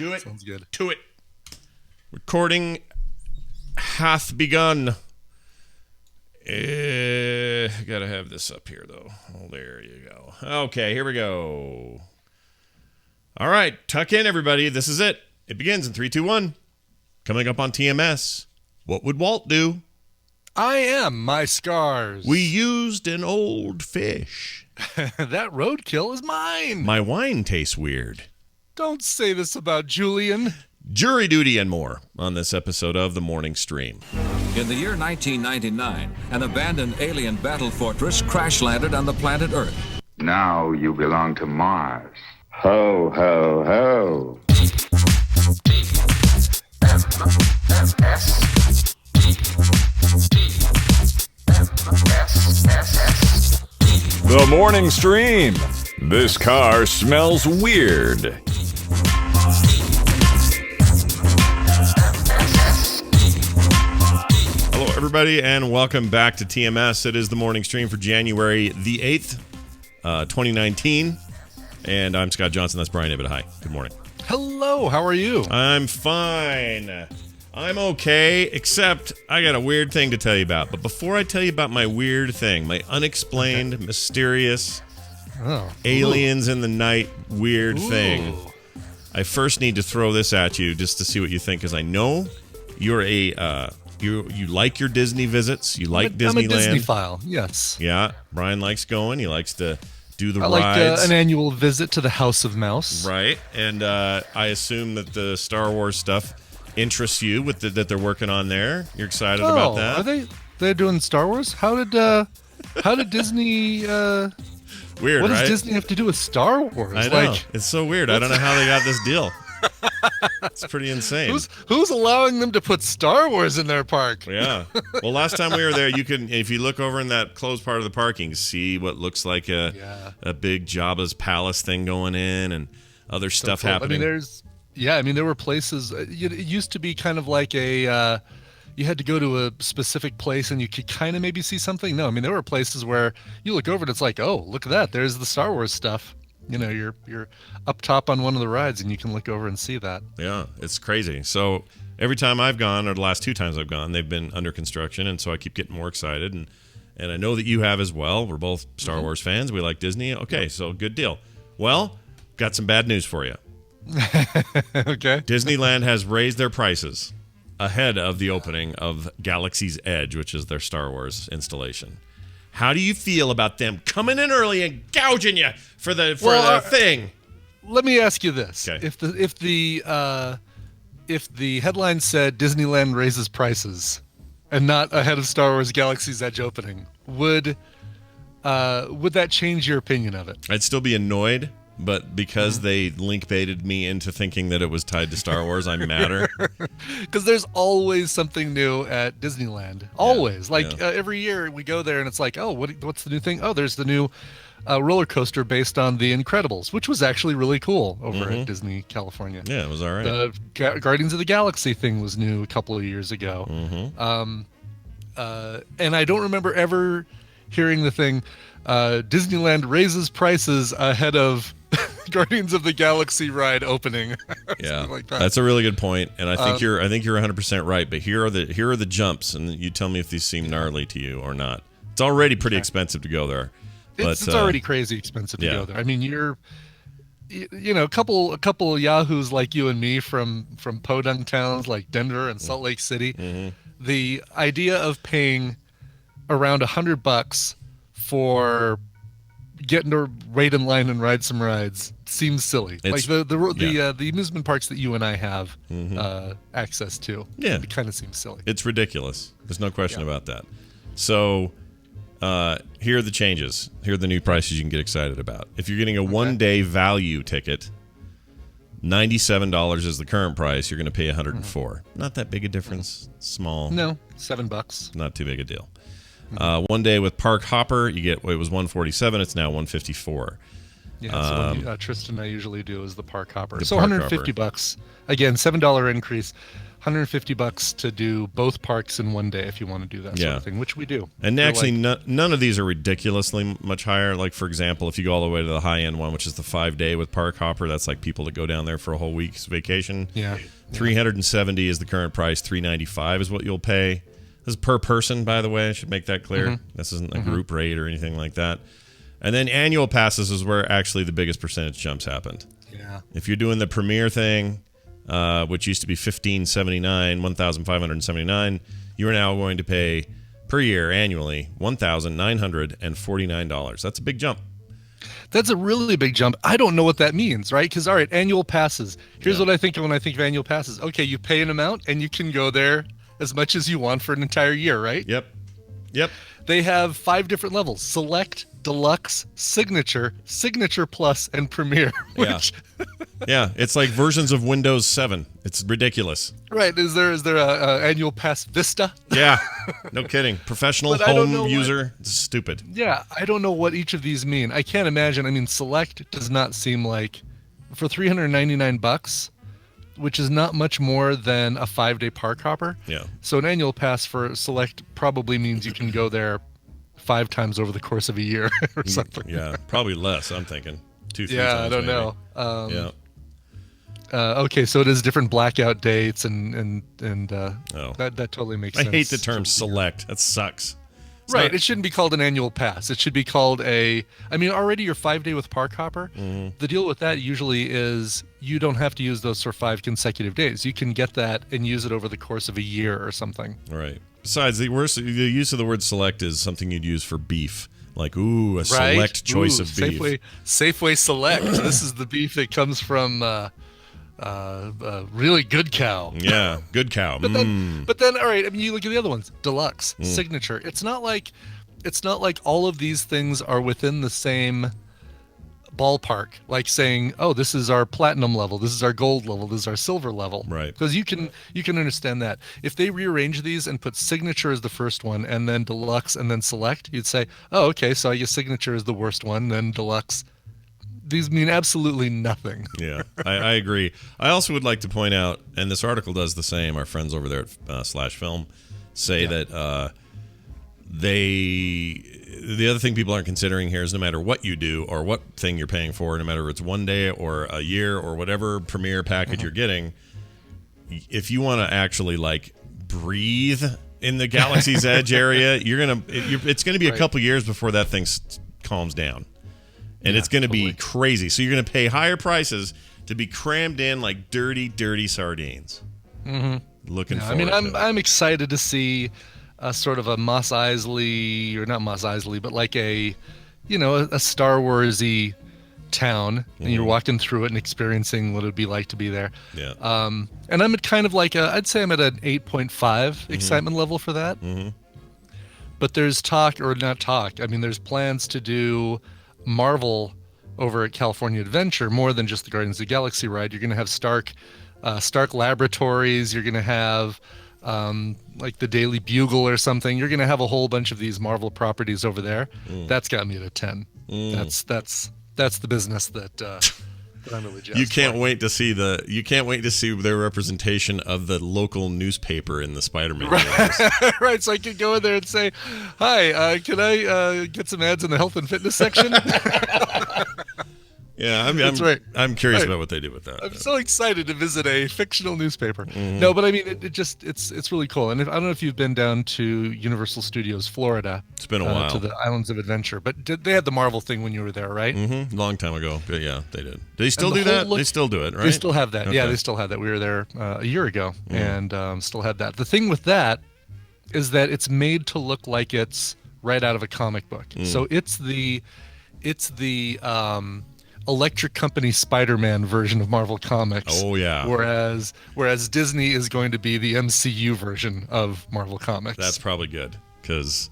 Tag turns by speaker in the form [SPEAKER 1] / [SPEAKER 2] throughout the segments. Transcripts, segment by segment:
[SPEAKER 1] Do it.
[SPEAKER 2] Sounds good.
[SPEAKER 1] To it. Recording hath begun. Gotta have this up here, though. Oh, there you go. Okay, here we go. All right, tuck in, everybody. This is it. It begins in 3, 2, 1. Coming up on TMS. What would Walt do?
[SPEAKER 2] I am my scars.
[SPEAKER 1] We used an old fish.
[SPEAKER 2] That roadkill is mine.
[SPEAKER 1] My wine tastes weird.
[SPEAKER 2] Don't say this about Julian.
[SPEAKER 1] Jury duty and more on this episode of The Morning Stream.
[SPEAKER 3] In the year 1999, an abandoned alien battle fortress crash-landed on the planet Earth.
[SPEAKER 4] Now you belong to Mars. Ho, ho, ho.
[SPEAKER 5] The Morning Stream. This car smells weird.
[SPEAKER 1] Hello, everybody, and welcome back to TMS. It is the morning stream for January the 8th, 2019. And I'm Scott Johnson. That's Brian Ibbett. Hi. Good morning.
[SPEAKER 2] Hello, how are you?
[SPEAKER 1] I'm fine. I'm okay, except I got a weird thing to tell you about. But before I tell you about my weird thing, my unexplained, mysterious, aliens in the night weird thing, I first need to throw this at you just to see what you think, because I know you're you like your Disney visits. You like Disneyland.
[SPEAKER 2] I'm a Disney file, yes.
[SPEAKER 1] Yeah, Brian likes going. He likes to do the rides.
[SPEAKER 2] I like an annual visit to the House of Mouse.
[SPEAKER 1] Right, and I assume that the Star Wars stuff interests you with that they're working on there. You're excited about that?
[SPEAKER 2] Are they're doing Star Wars? How did Disney
[SPEAKER 1] weird,
[SPEAKER 2] what does
[SPEAKER 1] right?
[SPEAKER 2] Disney have to do with Star Wars?
[SPEAKER 1] I know. It's so weird. I don't know how they got this deal. It's pretty insane.
[SPEAKER 2] Who's allowing them to put Star Wars in their park?
[SPEAKER 1] Yeah. Well, last time we were there, you can, if you look over in that closed part of the parking, see what looks like a big Jabba's palace thing going in and other stuff happening.
[SPEAKER 2] I mean, there were places. It used to be kind of like you had to go to a specific place and you could kind of maybe see something. No, I mean, there were places where you look over and it's like, oh, look at that. There's the Star Wars stuff. You know, you're up top on one of the rides and you can look over and see that.
[SPEAKER 1] Yeah, it's crazy. So every time I've gone, or the last 2 times I've gone, they've been under construction, and so I keep getting more excited. And I know that you have as well. We're both Star Wars fans. We like Disney. Okay, so good deal. Well, got some bad news for you.
[SPEAKER 2] Okay.
[SPEAKER 1] Disneyland has raised their prices ahead of the opening of Galaxy's Edge, which is their Star Wars installation. How do you feel about them coming in early and gouging you for the thing?
[SPEAKER 2] Let me ask you this:
[SPEAKER 1] okay.
[SPEAKER 2] If the headline said Disneyland raises prices, and not ahead of Star Wars Galaxy's Edge opening, would that change your opinion of it?
[SPEAKER 1] I'd still be annoyed, but because they link baited me into thinking that it was tied to Star Wars, I'm madder.
[SPEAKER 2] Because there's always something new at Disneyland. Always. Every year we go there and it's like, oh, what's the new thing? Oh, there's the new roller coaster based on The Incredibles, which was actually really cool over at Disney California.
[SPEAKER 1] Yeah, it was all right.
[SPEAKER 2] The Guardians of the Galaxy thing was new a couple of years ago. And I don't remember ever hearing the thing, Disneyland raises prices ahead of Guardians of the Galaxy ride opening.
[SPEAKER 1] Yeah,
[SPEAKER 2] like that.
[SPEAKER 1] That's a really good point, and I think you're 100% right. But here are the jumps, and you tell me if these seem gnarly to you or not. It's already pretty expensive to go there.
[SPEAKER 2] It's already crazy expensive to go there. I mean, you're a couple of yahoos like you and me from podunk towns like Denver and Salt Lake City. The idea of paying around $100 for getting to wait in line and ride some rides seems silly. Like the amusement parks that you and I have access to. Yeah, it kind of seems silly.
[SPEAKER 1] It's ridiculous. There's no question about that. So here are the changes. Here are the new prices you can get excited about. If you're getting a one-day value ticket, $97 is the current price. You're going to pay $104. Not that big a difference. Small.
[SPEAKER 2] No, $7.
[SPEAKER 1] Not too big a deal. 1 day with Park Hopper, it was $147. It's now $154.
[SPEAKER 2] Yeah, so Tristan and I usually do is the Park Hopper. So $150. Again, $7 increase. $150 to do both parks in one day if you want to do that sort of thing, which we do.
[SPEAKER 1] And actually, none of these are ridiculously much higher. Like, for example, if you go all the way to the high-end one, which is the 5-day with Park Hopper, that's like people that go down there for a whole week's vacation.
[SPEAKER 2] Yeah.
[SPEAKER 1] $370 is the current price. $395 is what you'll pay. This is per person, by the way. I should make that clear.
[SPEAKER 2] Mm-hmm.
[SPEAKER 1] This isn't a group rate or anything like that. And then annual passes is where actually the biggest percentage jumps happened.
[SPEAKER 2] Yeah.
[SPEAKER 1] If you're doing the premier thing, which used to be $1,579, you are now going to pay per year annually $1,949. That's a big jump.
[SPEAKER 2] That's a really big jump. I don't know what that means, right? Because, all right, annual passes. Here's what I think of when I think of annual passes. Okay, you pay an amount, and you can go there as much as you want for an entire year, right?
[SPEAKER 1] Yep.
[SPEAKER 2] They have 5 different levels: Select, Deluxe, Signature, Signature Plus, and Premier. Which...
[SPEAKER 1] Yeah, it's like versions of Windows 7. It's ridiculous.
[SPEAKER 2] Right. Is there a annual pass Vista?
[SPEAKER 1] Yeah, no kidding. Professional home user. It's stupid.
[SPEAKER 2] Yeah, I don't know what each of these mean. I can't imagine. I mean, Select does not seem like, for $399, which is not much more than a 5-day park hopper.
[SPEAKER 1] Yeah.
[SPEAKER 2] So an annual pass for Select probably means you can go there 5 times over the course of a year or something.
[SPEAKER 1] Yeah, probably less, I'm thinking. 2-3 times.
[SPEAKER 2] Yeah, I don't
[SPEAKER 1] maybe.
[SPEAKER 2] know. Okay, so it is different blackout dates and that totally makes sense.
[SPEAKER 1] I hate the term select. That sucks.
[SPEAKER 2] Right, it shouldn't be called an annual pass. It should be called already your 5-day with Park Hopper, the deal with that usually is you don't have to use those for 5 consecutive days. You can get that and use it over the course of a year or something.
[SPEAKER 1] Right. Besides, the use of the word select is something you'd use for beef. Like, a select choice of beef.
[SPEAKER 2] Safeway Select. This is the beef that comes from really good cow.
[SPEAKER 1] Yeah, good cow.
[SPEAKER 2] But then, all right. I mean, you look at the other ones: Deluxe, Signature. It's not like all of these things are within the same ballpark. Like saying, oh, this is our platinum level, this is our gold level, this is our silver level.
[SPEAKER 1] Right.
[SPEAKER 2] Because you can understand that if they rearrange these and put Signature as the first one, and then Deluxe, and then Select, you'd say, oh, okay, so I guess Signature is the worst one, then Deluxe. These mean absolutely nothing.
[SPEAKER 1] Yeah, I agree. I also would like to point out, and this article does the same, our friends over there at Slash Film say that the other thing people aren't considering here is no matter what you do or what thing you're paying for, no matter if it's 1 day or a year or whatever premier package you're getting, if you want to actually like breathe in the Galaxy's Edge area, it's going to be a couple years before that thing calms down. And it's going to be crazy. So you're going to pay higher prices to be crammed in like dirty, dirty sardines. Looking forward to it.
[SPEAKER 2] I'm excited to see a sort of a Mos Eisley, or not Mos Eisley, but like a Star Wars-y town, and you're walking through it and experiencing what it would be like to be there.
[SPEAKER 1] Yeah.
[SPEAKER 2] And I'm at kind of like I'd say I'm at an 8.5 excitement level for that. But there's there's plans to do Marvel over at California Adventure more than just the Guardians of the Galaxy ride. You're going to have Stark Laboratories. You're going to have like the Daily Bugle or something. You're going to have a whole bunch of these Marvel properties over there. That's got me at a 10. That's the business that I'm really jazzed
[SPEAKER 1] You can't wait to see their representation of the local newspaper in the Spider-Man universe.
[SPEAKER 2] Right, so I could go in there and say, hi, can I get some ads in the health and fitness section?
[SPEAKER 1] Yeah, I'm curious about what they do with that.
[SPEAKER 2] I'm so excited to visit a fictional newspaper. No, but I mean, it's really cool. And I don't know if you've been down to Universal Studios Florida.
[SPEAKER 1] It's been a while.
[SPEAKER 2] To the Islands of Adventure. But they had the Marvel thing when you were there, right?
[SPEAKER 1] Long time ago. But yeah, they did. Do they still do that? They still do it, right?
[SPEAKER 2] They still have that.
[SPEAKER 1] Okay.
[SPEAKER 2] Yeah, they still have that. We were there a year ago and still had that. The thing with that is that it's made to look like it's right out of a comic book. So it's the Electric Company Spider-Man version of Marvel Comics.
[SPEAKER 1] Oh yeah.
[SPEAKER 2] Whereas Disney is going to be the MCU version of Marvel Comics.
[SPEAKER 1] That's probably good because.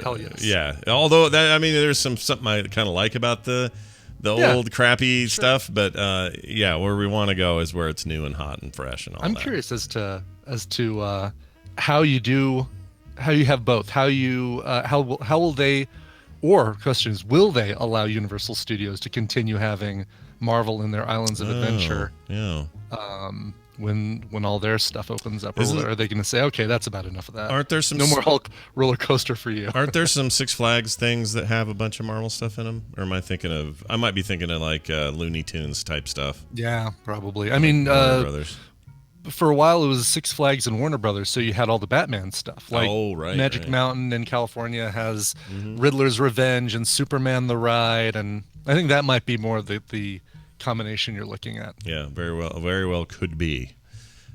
[SPEAKER 2] Hell yes.
[SPEAKER 1] Yeah. Although there's something I kind of like about the old crappy stuff, but where we want to go is where it's new and hot and fresh and all.
[SPEAKER 2] I'm curious as to how you have both. How will they? Or questions, will they allow Universal Studios to continue having Marvel in their Islands of Adventure When all their stuff opens up, or are they going to say, okay, that's about enough of that?
[SPEAKER 1] Aren't there some
[SPEAKER 2] no more Hulk roller coaster for you?
[SPEAKER 1] Aren't there some Six Flags things that have a bunch of Marvel stuff in them? Or I might be thinking of like Looney Tunes type stuff.
[SPEAKER 2] Yeah, probably. I mean,
[SPEAKER 1] Brothers.
[SPEAKER 2] For a while it was Six Flags and Warner Brothers, so you had all the Batman stuff. Like Magic Mountain in California has Riddler's Revenge and Superman the Ride, and I think that might be more the combination you're looking at.
[SPEAKER 1] Yeah, very well could be.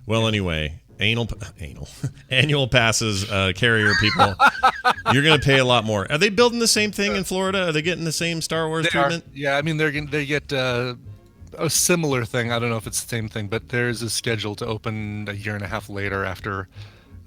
[SPEAKER 1] Well, anyway, annual passes, carrier people, you're going to pay a lot more. Are they building the same thing in Florida? Are they getting the same Star Wars treatment?
[SPEAKER 2] Yeah, I mean they get a similar thing. I don't know if it's the same thing, but theirs is scheduled to open a year and a half later after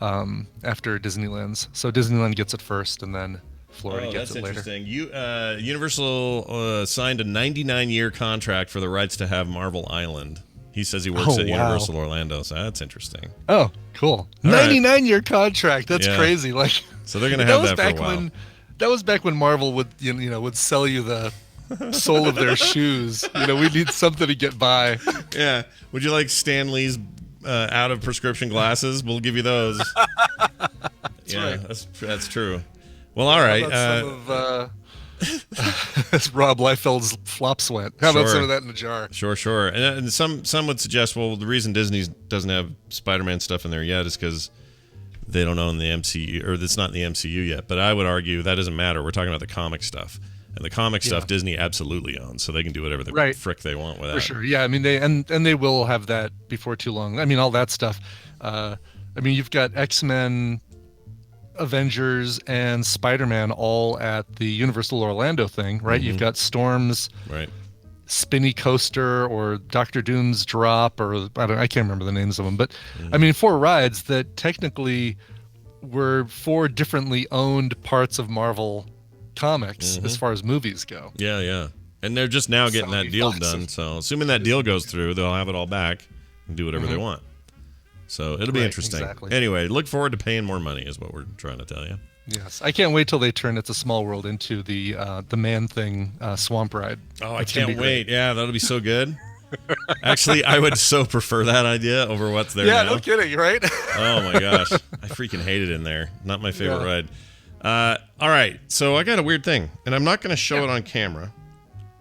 [SPEAKER 2] Disneyland's. So Disneyland gets it first, and then Florida gets it later.
[SPEAKER 1] That's interesting. Universal signed a 99-year contract for the rights to have Marvel Island. He says he works at Universal Orlando, so that's interesting.
[SPEAKER 2] Oh, cool. 99-year contract. That's crazy. Like,
[SPEAKER 1] so they're going to have that for a while.
[SPEAKER 2] That was back when Marvel would sell you the sole of their shoes. We need something to get by.
[SPEAKER 1] Yeah. Would you like Stan Lee's out of prescription glasses? We'll give you those. That's true. Well, all right.
[SPEAKER 2] That's Rob Liefeld's flop sweat. How about some of that in a jar?
[SPEAKER 1] Sure. And some would suggest, well, the reason Disney doesn't have Spider-Man stuff in there yet is because they don't own the MCU, or it's not in the MCU yet. But I would argue that doesn't matter. We're talking about the comic stuff. And the comic stuff Disney absolutely owns, so they can do whatever the frick they want with that.
[SPEAKER 2] For sure. Yeah, I mean, they will have that before too long. I mean, all that stuff. You've got X-Men, Avengers, and Spider-Man all at the Universal Orlando thing, right? You've got Storm's spinny coaster, or Doctor Doom's drop, or I can't remember the names of them, but I mean, 4 rides that technically were 4 differently owned parts of Marvel Comics as far as movies go.
[SPEAKER 1] Yeah. And they're just now getting that deal done, so assuming that deal goes through, they'll have it all back and do whatever they want. So it'll be interesting.
[SPEAKER 2] Exactly.
[SPEAKER 1] Anyway, look forward to paying more money is what we're trying to tell you.
[SPEAKER 2] Yes, I can't wait till they turn It's a Small World into the Man Thing swamp ride.
[SPEAKER 1] Oh, I can't wait. Yeah, that'll be so good. Actually, I would so prefer that idea over what's there now.
[SPEAKER 2] Yeah, no kidding, right?
[SPEAKER 1] Oh my gosh, I freaking hate it in there. Not my favorite ride. All right, so I got a weird thing, and I'm not going to show it on camera.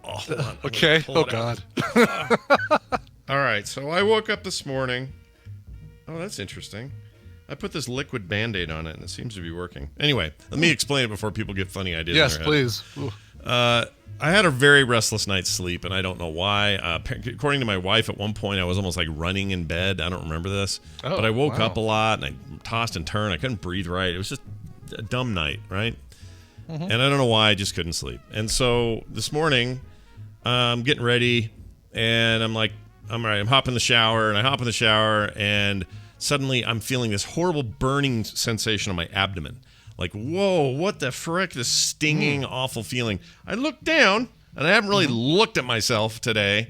[SPEAKER 1] Oh, hold on.
[SPEAKER 2] Okay. Oh God.
[SPEAKER 1] All right, so I woke up this morning. Oh, that's interesting. I put this liquid Band-Aid on it, and it seems to be working. Anyway, let me explain it before people get funny ideas.
[SPEAKER 2] Yes,
[SPEAKER 1] in their
[SPEAKER 2] please.
[SPEAKER 1] I had a very restless night's sleep, and I don't know why. According to my wife, at one point I was almost like running in bed. I don't remember this, but I woke up a lot, and I tossed and turned. I couldn't breathe right. It was just a dumb night, right? And I don't know why, I just couldn't sleep. And so this morning, I'm getting ready, and I'm like, I'm all right. I'm hopping in the shower, and I hop in the shower, and suddenly I'm feeling this horrible burning sensation on my abdomen. Like, whoa, what the frick? This stinging, awful feeling. I look down, and I haven't really looked at myself today.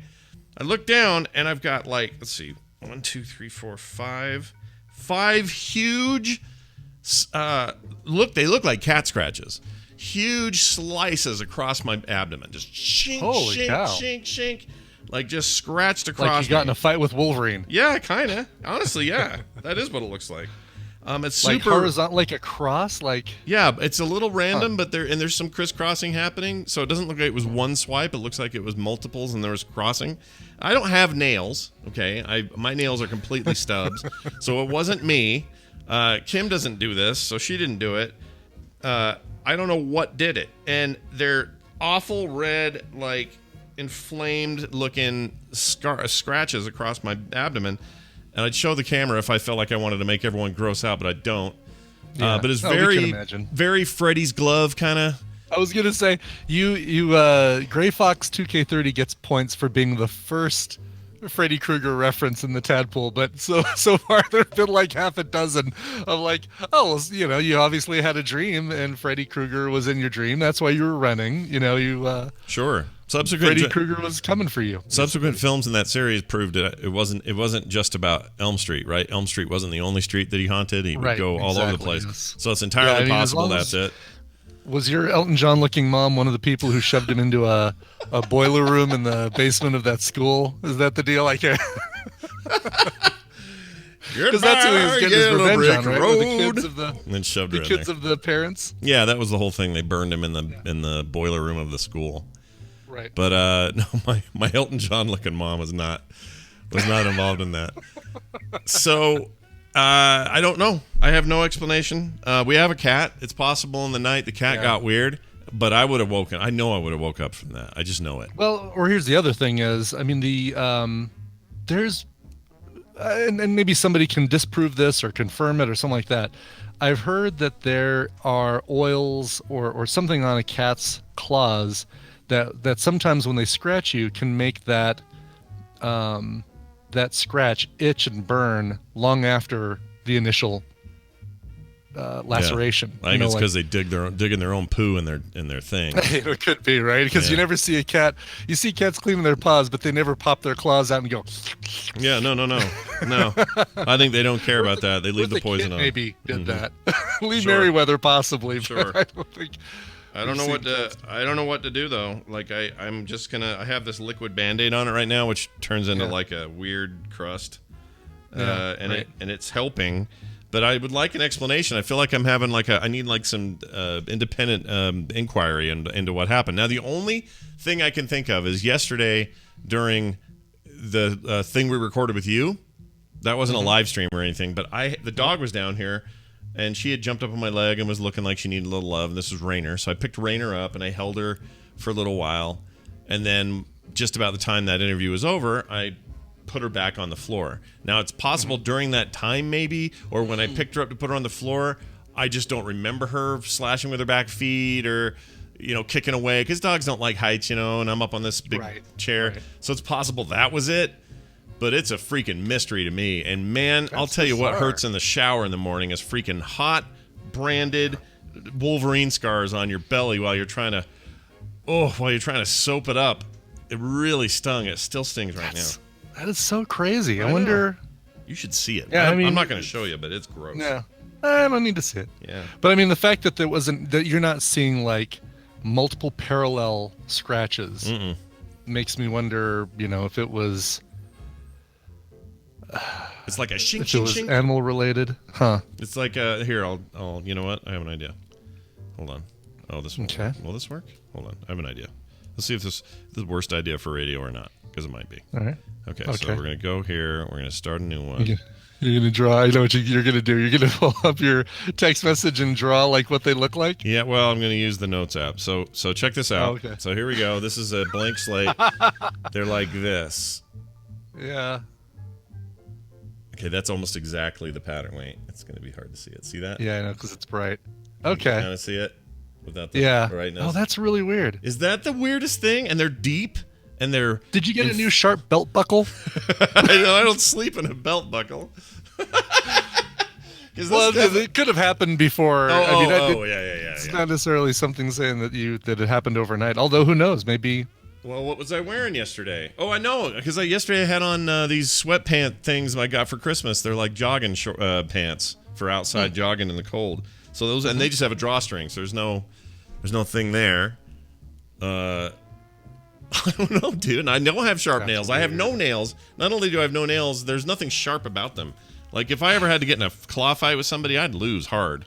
[SPEAKER 1] I look down, and I've got like, let's see, 1, 2, 3, 4, 5 huge, they look like cat scratches. Huge slices across my abdomen. Just shink, shink, like just scratched across.
[SPEAKER 2] Like you got in a fight with Wolverine.
[SPEAKER 1] Yeah, kind of. Honestly, yeah. That is what it looks like. It's
[SPEAKER 2] like
[SPEAKER 1] super
[SPEAKER 2] horizontal, like a cross, like
[SPEAKER 1] yeah. It's a little random, but there's some crisscrossing happening, so it doesn't look like it was one swipe. It looks like it was multiples, and there was crossing. I don't have nails. Okay, my nails are completely stubs, so it wasn't me. Kim doesn't do this, so she didn't do it. I don't know what did it, and they're awful red, like inflamed looking scratches across my abdomen. And I'd show the camera if I felt like I wanted to make everyone gross out, but I don't.
[SPEAKER 2] Yeah.
[SPEAKER 1] But it's
[SPEAKER 2] very
[SPEAKER 1] Freddy's glove kind of.
[SPEAKER 2] I was gonna say you Gray Fox 2K30 gets points for being the first Freddy Krueger reference in the Tadpole, but so far there've been like half a dozen of like, oh, well, you obviously had a dream and Freddy Krueger was in your dream. That's why you were running.
[SPEAKER 1] Sure.
[SPEAKER 2] Freddy Krueger was coming for you.
[SPEAKER 1] Subsequent films in that series proved it wasn't just about Elm Street, right? Elm Street wasn't the only street that he haunted. He would go all over the place. Yes. So it's entirely possible that's it.
[SPEAKER 2] Was your Elton John looking mom one of the people who shoved him into a boiler room in the basement of that school? Is that the deal? I can't. Because that's who he was getting his revenge on, right? With the kids of
[SPEAKER 1] and then shoved her
[SPEAKER 2] the
[SPEAKER 1] in
[SPEAKER 2] kids
[SPEAKER 1] there.
[SPEAKER 2] of the parents.
[SPEAKER 1] Yeah, that was the whole thing. They burned him in the boiler room of the school.
[SPEAKER 2] Right.
[SPEAKER 1] But no, my Elton John looking mom was not involved in that. So I don't know. I have no explanation. We have a cat. It's possible in the night the cat got weird, but I would have woken. I know I would have woke up from that. I just know it.
[SPEAKER 2] Well, or here's the other thing is, I mean, there's, and maybe somebody can disprove this or confirm it or something like that. I've heard that there are oils or something on a cat's claws that sometimes when they scratch you can make that scratch itch and burn long after the initial laceration.
[SPEAKER 1] I think it's because they dig in their own poo in their thing.
[SPEAKER 2] It could be, right? Because you never see a cat. You see cats cleaning their paws, but they never pop their claws out and go.
[SPEAKER 1] Yeah, no. I think they don't care about that. They leave the poison on.
[SPEAKER 2] Maybe did that. Lee Merriweather possibly.
[SPEAKER 1] Sure.
[SPEAKER 2] I don't think.
[SPEAKER 1] I don't know what to do though. Like I'm just gonna. I have this liquid Band-Aid on it right now, which turns into like a weird crust, and it's helping. But I would like an explanation. I feel like I'm having I need some independent inquiry into what happened. Now the only thing I can think of is yesterday during the thing we recorded with you. That wasn't a live stream or anything, but the dog was down here. And she had jumped up on my leg and was looking like she needed a little love. And this was Rainer. So I picked Rainer up and I held her for a little while. And then just about the time that interview was over, I put her back on the floor. Now, it's possible during that time maybe, or when I picked her up to put her on the floor, I just don't remember her slashing with her back feet or, kicking away. Because dogs don't like heights, and I'm up on this big chair. Right. So it's possible that was it. But it's a freaking mystery to me. And man, I'll tell you what hurts in the shower in the morning is freaking hot, branded Wolverine scars on your belly while you're trying to soap it up. It really stung. It still stings right now.
[SPEAKER 2] That is so crazy. I wonder.
[SPEAKER 1] You should see it.
[SPEAKER 2] Yeah,
[SPEAKER 1] I'm not going to show you, but it's gross.
[SPEAKER 2] Yeah, I don't need to see it.
[SPEAKER 1] Yeah.
[SPEAKER 2] But I mean, the fact that that you're not seeing multiple parallel scratches makes me wonder. If it was.
[SPEAKER 1] It's like a shink,
[SPEAKER 2] if it was
[SPEAKER 1] shink.
[SPEAKER 2] Animal related, huh?
[SPEAKER 1] It's like here. I'll. You know what? I have an idea. Hold on. Oh, this one. Okay. Will this work? Hold on. I have an idea. Let's see if this is the worst idea for radio or not, because it might be.
[SPEAKER 2] All right.
[SPEAKER 1] Okay. So we're gonna go here. We're gonna start a new one.
[SPEAKER 2] You're gonna draw. I know what you're gonna do. You're gonna pull up your text message and draw what they look like.
[SPEAKER 1] Yeah. Well, I'm gonna use the Notes app. So check this out.
[SPEAKER 2] Oh, okay.
[SPEAKER 1] So here we go. This is a blank slate. They're like this.
[SPEAKER 2] Yeah.
[SPEAKER 1] Okay, that's almost exactly the pattern. Wait, it's going to be hard to see it. See that?
[SPEAKER 2] Yeah, I know, because it's bright. Okay.
[SPEAKER 1] Kind of see it without the brightness.
[SPEAKER 2] Oh, that's really weird.
[SPEAKER 1] Is that the weirdest thing? And they're deep, and they're...
[SPEAKER 2] Did you get a new sharp belt buckle?
[SPEAKER 1] I don't sleep in a belt buckle.
[SPEAKER 2] Well, it could have happened before.
[SPEAKER 1] Yeah.
[SPEAKER 2] It's not necessarily something saying that it happened overnight. Although, who knows? Maybe...
[SPEAKER 1] Well, what was I wearing yesterday? Oh, I know, because yesterday I had on these sweatpant things I got for Christmas. They're like jogging pants for outside jogging in the cold. So those, and they just have a drawstring, so there's no thing there. I don't know, dude. I don't have sharp nails. I have no nails. Not only do I have no nails, there's nothing sharp about them. Like, if I ever had to get in a claw fight with somebody, I'd lose hard.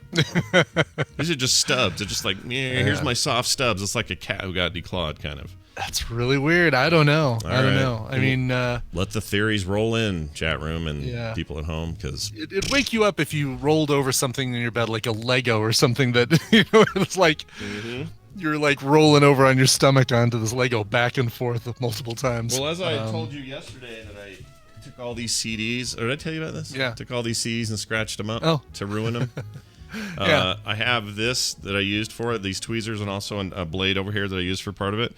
[SPEAKER 1] These are just stubs. It's just like, here's my soft stubs. It's like a cat who got declawed, kind of.
[SPEAKER 2] That's really weird. I don't know. I don't know. I mean...
[SPEAKER 1] let the theories roll in, chat room and people at home, because...
[SPEAKER 2] It'd wake you up if you rolled over something in your bed, like a Lego or something that, it's like... You're rolling over on your stomach onto this Lego back and forth multiple times.
[SPEAKER 1] Well, as I told you yesterday that I took all these CDs... Or did I tell you about this?
[SPEAKER 2] Yeah.
[SPEAKER 1] Took all these CDs and scratched them up to ruin them. I have this that I used for it, these tweezers, and also a blade over here that I used for part of it.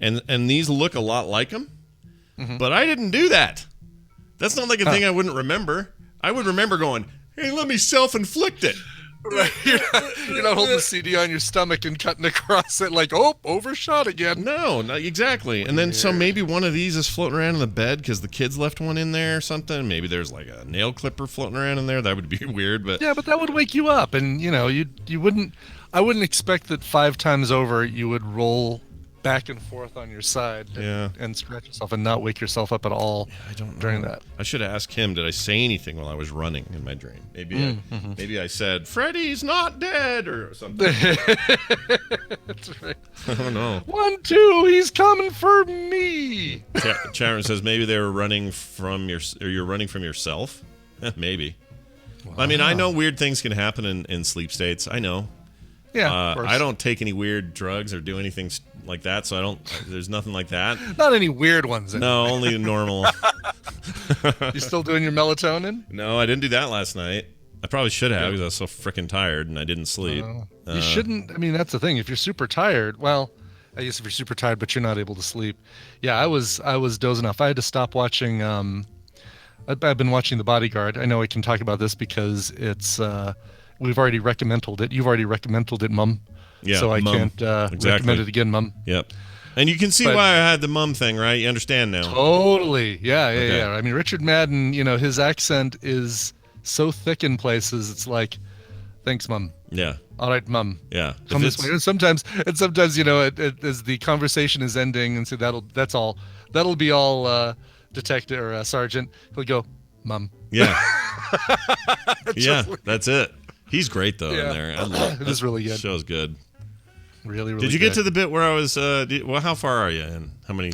[SPEAKER 1] And these look a lot like them, but I didn't do that. That's not like a thing I wouldn't remember. I would remember going, hey, let me self-inflict it.
[SPEAKER 2] Right. You're not holding the CD on your stomach and cutting across it overshot again.
[SPEAKER 1] No, not exactly. And then so maybe one of these is floating around in the bed because the kids left one in there or something. Maybe there's like a nail clipper floating around in there. That would be weird, but...
[SPEAKER 2] Yeah, but that would wake you up, and, you wouldn't... I wouldn't expect that 5 times over you would roll back and forth on your side and scratch yourself and not wake yourself up at all
[SPEAKER 1] I don't know.
[SPEAKER 2] during that.
[SPEAKER 1] I should have asked him, did I say anything while I was running in my dream? Maybe I said, Freddy's not dead or something.
[SPEAKER 2] That's right.
[SPEAKER 1] I don't know.
[SPEAKER 2] 1, 2, he's coming for me.
[SPEAKER 1] Sharon says maybe they were running from you're running from yourself. Maybe. Wow. I mean, I know weird things can happen in sleep states. I know.
[SPEAKER 2] Yeah, of course.
[SPEAKER 1] I don't take any weird drugs or do anything like that, so there's nothing like that.
[SPEAKER 2] Not any weird ones. Anyway.
[SPEAKER 1] No, only normal.
[SPEAKER 2] You still doing your melatonin?
[SPEAKER 1] No, I didn't do that last night. I probably should have because I was so freaking tired and I didn't sleep.
[SPEAKER 2] You shouldn't. I mean, that's the thing. If you're super tired, well, I guess if you're super tired but you're not able to sleep. Yeah, I was dozing off. I had to stop watching. I've been watching The Bodyguard. I know I can talk about this because it's. We've already recommended it. You've already recommended it, Mum.
[SPEAKER 1] Yeah,
[SPEAKER 2] so I
[SPEAKER 1] Mum.
[SPEAKER 2] can't
[SPEAKER 1] Exactly.
[SPEAKER 2] recommend it again, Mum.
[SPEAKER 1] Yep. And you can see why I had the Mum thing, right? You understand now.
[SPEAKER 2] Totally. Yeah.
[SPEAKER 1] Okay.
[SPEAKER 2] Yeah. I mean, Richard Madden, his accent is so thick in places. It's like, thanks, Mum.
[SPEAKER 1] Yeah.
[SPEAKER 2] All right, Mum.
[SPEAKER 1] Yeah.
[SPEAKER 2] Come this way. And sometimes, as the conversation is ending, and so that'll be all, detective or sergeant. He'll go, Mum.
[SPEAKER 1] Yeah. Yeah. That's it. He's great though in there. I love
[SPEAKER 2] it. Is really good.
[SPEAKER 1] Show's good.
[SPEAKER 2] Really, really.
[SPEAKER 1] Did you
[SPEAKER 2] good.
[SPEAKER 1] get to the bit where I was? How far are you in? How many?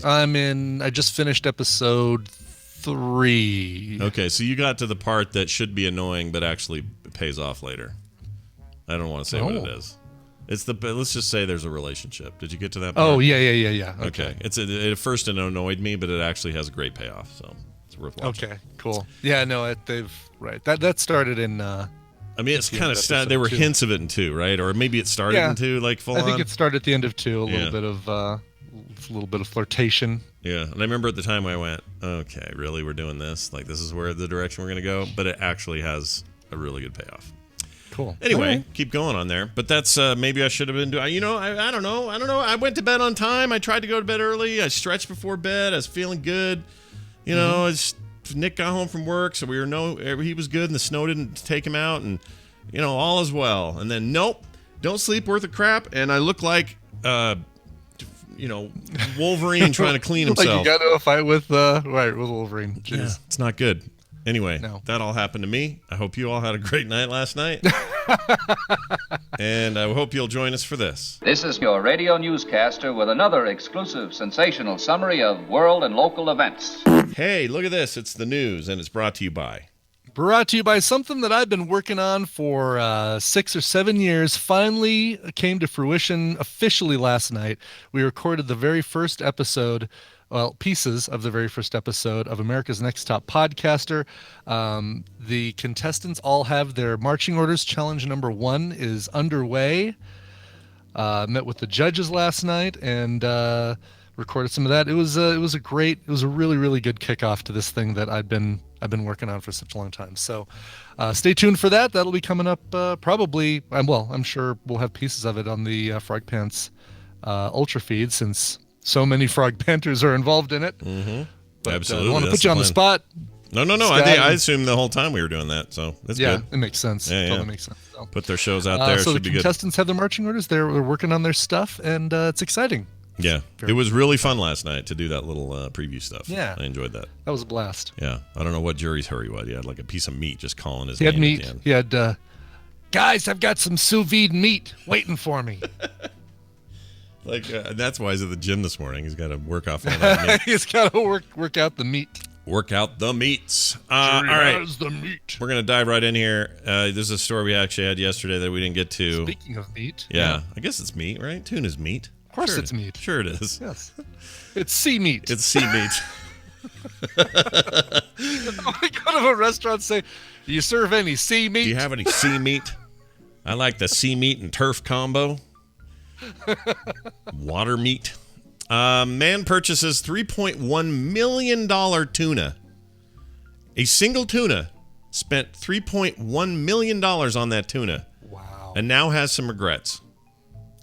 [SPEAKER 2] I just finished episode 3.
[SPEAKER 1] Okay, so you got to the part that should be annoying, but actually pays off later. I don't want to say what it is. It's let's just say there's a relationship. Did you get to that part?
[SPEAKER 2] Oh yeah.
[SPEAKER 1] Okay. At first it annoyed me, but it actually has a great payoff, so it's worth watching.
[SPEAKER 2] Okay, cool. Yeah, no, that started in.
[SPEAKER 1] I mean, it's kind of there were hints of it in 2, right? Or maybe it started in 2, like full on.
[SPEAKER 2] I think it started at the end of 2. A little bit of flirtation.
[SPEAKER 1] Yeah, and I remember at the time I went, okay, really, we're doing this? Like, this is where the direction we're going to go? But it actually has a really good payoff.
[SPEAKER 2] Cool.
[SPEAKER 1] Anyway, keep going on there. But that's maybe I should have been doing. I don't know. I went to bed on time. I tried to go to bed early. I stretched before bed. I was feeling good. Nick got home from work, so he was good, and the snow didn't take him out, and all is well. And then nope, don't sleep worth of crap, and I look like Wolverine trying to clean himself.
[SPEAKER 2] Like you got into a fight with Wolverine. Jeez.
[SPEAKER 1] Yeah, it's not good. Anyway,
[SPEAKER 2] No.
[SPEAKER 1] That all happened to me. I hope you all had a great night last night. And I hope you'll join us for this.
[SPEAKER 6] This is your radio newscaster with another exclusive sensational summary of world and local events.
[SPEAKER 1] Hey, look at this. It's the news, and it's brought to you by...
[SPEAKER 2] Brought to you by something that I've been working on for 6 or 7 years. Finally came to fruition officially last night. We recorded the very first episode, pieces of the very first episode of America's Next Top Podcaster. The contestants all have their marching orders. Challenge number 1 is underway. Met with the judges last night and recorded some of that. It was a really, really good kickoff to this thing that I've been working on for such a long time. So stay tuned for that. That'll be coming up probably. I'm sure we'll have pieces of it on the Frog Pants Ultra feed since so many Frog Panthers are involved in it.
[SPEAKER 1] Mm-hmm.
[SPEAKER 2] But,
[SPEAKER 1] Absolutely.
[SPEAKER 2] I want to put you on the spot.
[SPEAKER 1] No. I assumed the whole time we were doing that, so that's good.
[SPEAKER 2] Yeah, it makes sense.
[SPEAKER 1] Yeah,
[SPEAKER 2] totally makes sense. So.
[SPEAKER 1] Put their shows out there.
[SPEAKER 2] So
[SPEAKER 1] should
[SPEAKER 2] the
[SPEAKER 1] be good.
[SPEAKER 2] contestants have their marching orders. They're working on their stuff, and it's exciting.
[SPEAKER 1] Yeah, it was really fun last night to do that little preview stuff.
[SPEAKER 2] Yeah.
[SPEAKER 1] I enjoyed that.
[SPEAKER 2] That was a blast.
[SPEAKER 1] Yeah, I don't know what jury's hurry was. He had like a piece of meat just calling his
[SPEAKER 2] name. He had
[SPEAKER 1] meat.
[SPEAKER 2] He had, guys, I've got some sous vide meat waiting for me.
[SPEAKER 1] That's why he's at the gym this morning. He's got to work off all that meat.
[SPEAKER 2] He's got to work out the meat.
[SPEAKER 1] Work out the meats. All right.
[SPEAKER 2] The meat.
[SPEAKER 1] We're going to dive right in here. This is a story we actually had yesterday that we didn't get to.
[SPEAKER 2] Speaking of meat.
[SPEAKER 1] Yeah. I guess it's meat, right? Tuna's meat.
[SPEAKER 2] Of course it's meat.
[SPEAKER 1] Sure it is.
[SPEAKER 2] Yes. It's sea meat.
[SPEAKER 1] It's sea meat.
[SPEAKER 2] I go to a restaurant and say, do you serve any sea meat?
[SPEAKER 1] Do you have any sea meat? I like the sea meat and turf combo. Water meat. Man purchases $3.1 million tuna. A single tuna spent $3.1 million on that tuna.
[SPEAKER 2] Wow.
[SPEAKER 1] And now has some regrets.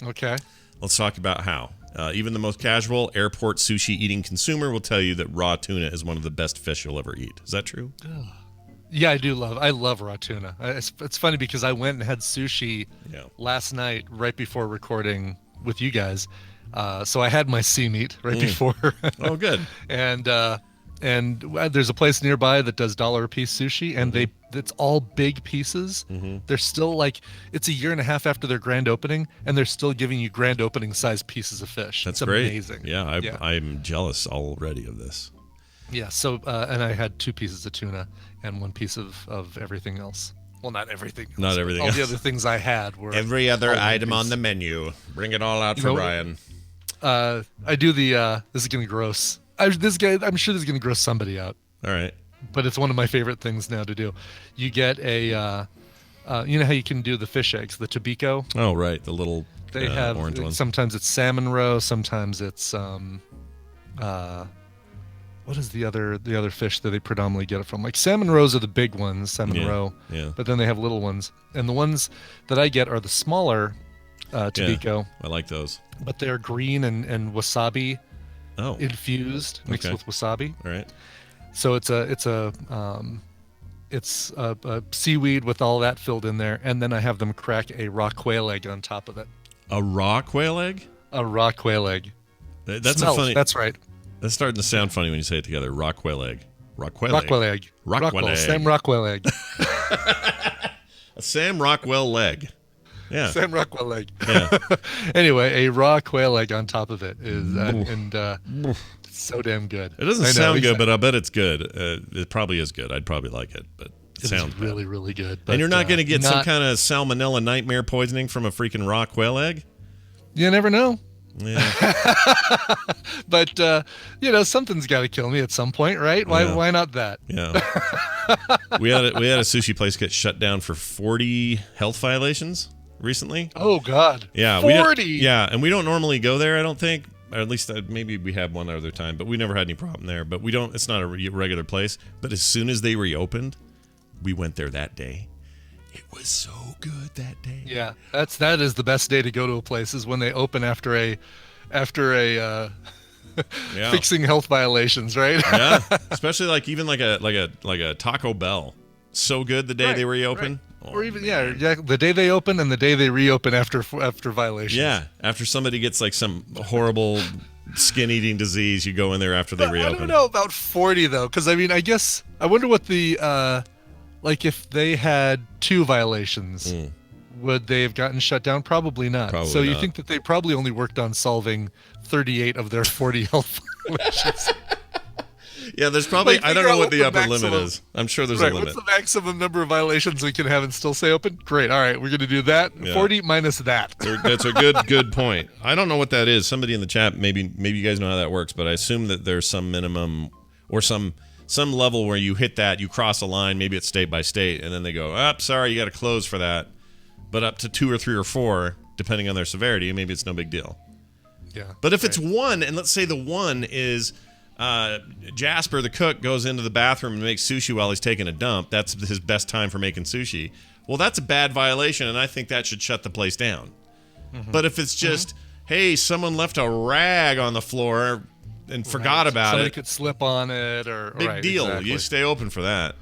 [SPEAKER 2] Okay.
[SPEAKER 1] Let's talk about how. Even the most casual airport sushi eating consumer will tell you that raw tuna is one of the best fish you'll ever eat. Is that true?
[SPEAKER 2] Yeah, I love raw tuna. It's funny because I went and had sushi last night right before recording with you guys, So I had my sea meat right before.
[SPEAKER 1] Oh, good.
[SPEAKER 2] And there's a place nearby that does $1 a piece sushi, and it's all big pieces. They're still like, it's a year and a half after their grand opening, and they're still giving you grand opening size pieces of fish.
[SPEAKER 1] That's
[SPEAKER 2] it's
[SPEAKER 1] great.
[SPEAKER 2] Amazing.
[SPEAKER 1] Yeah, I'm jealous already of this.
[SPEAKER 2] Yeah. So and I had 2 pieces of tuna and 1 piece of everything else. Well, not everything else.
[SPEAKER 1] Not everything
[SPEAKER 2] all
[SPEAKER 1] else.
[SPEAKER 2] the other things I had were
[SPEAKER 1] Every other item on the menu. Bring it all out for Brian.
[SPEAKER 2] I do the this is gonna gross. I'm sure this is gonna gross somebody out.
[SPEAKER 1] All right.
[SPEAKER 2] But it's one of my favorite things now to do. You get a you know how you can do the fish eggs, the tobiko?
[SPEAKER 1] Oh, right. The little
[SPEAKER 2] they have
[SPEAKER 1] orange ones.
[SPEAKER 2] Sometimes it's salmon roe, sometimes it's what is the other fish that they predominantly get it from? Like salmon roes are the big ones, salmon roe.
[SPEAKER 1] Yeah.
[SPEAKER 2] But then they have little ones. And the ones that I get are the smaller tobiko.
[SPEAKER 1] Yeah, I like those.
[SPEAKER 2] But they're green and wasabi
[SPEAKER 1] Oh.
[SPEAKER 2] infused, mixed with wasabi.
[SPEAKER 1] All right.
[SPEAKER 2] So it's a seaweed with all that filled in there, and then I have them crack a raw quail egg on top of it.
[SPEAKER 1] A raw quail egg?
[SPEAKER 2] A raw quail egg.
[SPEAKER 1] That's
[SPEAKER 2] Smells,
[SPEAKER 1] a funny.
[SPEAKER 2] That's right.
[SPEAKER 1] That's starting to sound funny when you say it together. Raw quail egg. Rockwell
[SPEAKER 2] egg.
[SPEAKER 1] Rockwell egg.
[SPEAKER 2] Sam Rockwell egg.
[SPEAKER 1] A Sam Rockwell leg. Yeah.
[SPEAKER 2] Sam Rockwell egg.
[SPEAKER 1] Yeah.
[SPEAKER 2] Anyway, a raw quail egg on top of it is it's so damn good.
[SPEAKER 1] It doesn't sound good, but I bet it's good. It probably is good. I'd probably like it, but it sounds
[SPEAKER 2] really, really good. But,
[SPEAKER 1] and you're not going to get some kind of salmonella nightmare poisoning from a freaking raw quail egg?
[SPEAKER 2] You never know.
[SPEAKER 1] Yeah.
[SPEAKER 2] But something's got to kill me at some point, right? Why not that?
[SPEAKER 1] Yeah. we had a sushi place get shut down for 40 health violations recently.
[SPEAKER 2] Oh God.
[SPEAKER 1] Yeah,
[SPEAKER 2] 40.
[SPEAKER 1] Yeah, and we don't normally go there, I don't think. Or at least maybe we have one other time, but we never had any problem there. But it's not a regular place. But as soon as they reopened, we went there that day. It was so good that day.
[SPEAKER 2] Yeah, that is the best day to go to a place is when they open after a fixing health violations, right?
[SPEAKER 1] Yeah, especially like a Taco Bell. So good the day they reopen.
[SPEAKER 2] Right. Or even the day they open and the day they reopen after violations.
[SPEAKER 1] Yeah, after somebody gets like some horrible skin-eating disease, you go in there after they reopen.
[SPEAKER 2] I don't know about 40 though, because I wonder what the like if they had 2 violations, would they have gotten shut down? Probably not.
[SPEAKER 1] Probably
[SPEAKER 2] you
[SPEAKER 1] not.
[SPEAKER 2] think that they probably only worked on solving 38 of their 40 health violations?
[SPEAKER 1] Yeah, there's probably, I don't know what the upper limit is. I'm sure there's a limit.
[SPEAKER 2] What's the maximum number of violations we can have and still stay open? Great. All right, we're going to do that. Yeah. 40 minus that.
[SPEAKER 1] That's a good point. I don't know what that is. Somebody in the chat, maybe you guys know how that works, but I assume that there's some minimum or some level where you hit that, you cross a line, maybe it's state by state, and then they go, sorry, you got to close for that. But up to 2 or 3 or 4, depending on their severity, maybe it's no big deal.
[SPEAKER 2] Yeah.
[SPEAKER 1] But if it's 1, and let's say the 1 is Jasper, the cook, goes into the bathroom and makes sushi while he's taking a dump. That's his best time for making sushi. Well, that's a bad violation, and I think that should shut the place down. Mm-hmm. But if it's just, hey, someone left a rag on the floor and forgot about
[SPEAKER 2] Somebody
[SPEAKER 1] it.
[SPEAKER 2] could slip on it or
[SPEAKER 1] Big deal.
[SPEAKER 2] Exactly.
[SPEAKER 1] You stay open for that.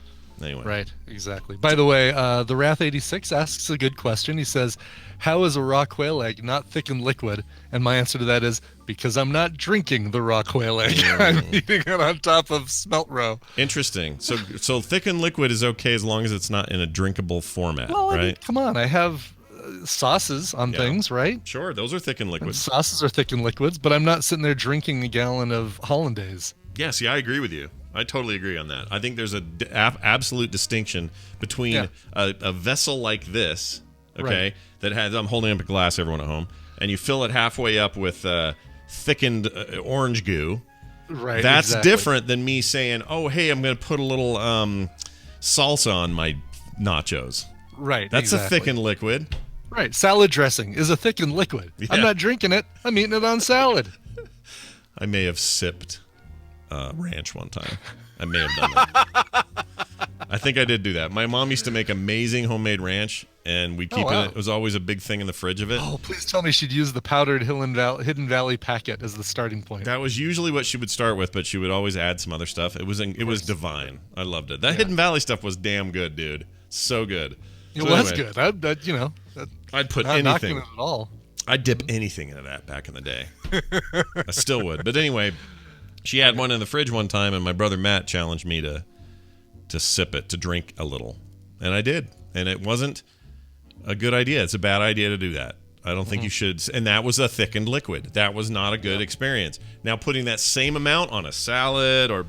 [SPEAKER 1] Anyway.
[SPEAKER 2] Right, exactly. By the way, the Wrath86 asks a good question. He says, how is a raw quail egg not thick and liquid? And my answer to that is, because I'm not drinking the raw quail egg. I'm eating it on top of smelt roe.
[SPEAKER 1] Interesting. So thick and liquid is okay as long as it's not in a drinkable format,
[SPEAKER 2] well,
[SPEAKER 1] right?
[SPEAKER 2] I mean, come on. I have sauces on things, right?
[SPEAKER 1] Sure, those are thick and liquid.
[SPEAKER 2] And sauces are thick and liquids, but I'm not sitting there drinking a gallon of Hollandaise.
[SPEAKER 1] Yeah, see, I agree with you. I totally agree on that. I think there's a absolute distinction between a vessel like this, okay, that has, I'm holding up a glass, everyone at home, and you fill it halfway up with thickened orange goo.
[SPEAKER 2] Right.
[SPEAKER 1] That's different than me saying, oh, hey, I'm going to put a little salsa on my nachos.
[SPEAKER 2] Right.
[SPEAKER 1] That's a thick and liquid.
[SPEAKER 2] Right. Salad dressing is a thick and liquid. Yeah. I'm not drinking it. I'm eating it on salad.
[SPEAKER 1] I may have sipped ranch one time. I may have done that. I think I did do that. My mom used to make amazing homemade ranch, and we'd keep it. It was always a big thing in the fridge of it.
[SPEAKER 2] Oh, please tell me she'd use the powdered Hidden Valley packet as the starting point.
[SPEAKER 1] That was usually what she would start with, but she would always add some other stuff. It was divine. I loved it. That Hidden Valley stuff was damn good, dude. So good.
[SPEAKER 2] It was good. I'd put
[SPEAKER 1] anything.
[SPEAKER 2] Not knocking it at all.
[SPEAKER 1] I'd dip anything into that back in the day. I still would. But anyway, she had one in the fridge one time, and my brother Matt challenged me to sip it, to drink a little. And I did. And it wasn't a good idea. It's a bad idea to do that. I don't think you should. And that was a thickened liquid. That was not a good experience. Now, putting that same amount on a salad or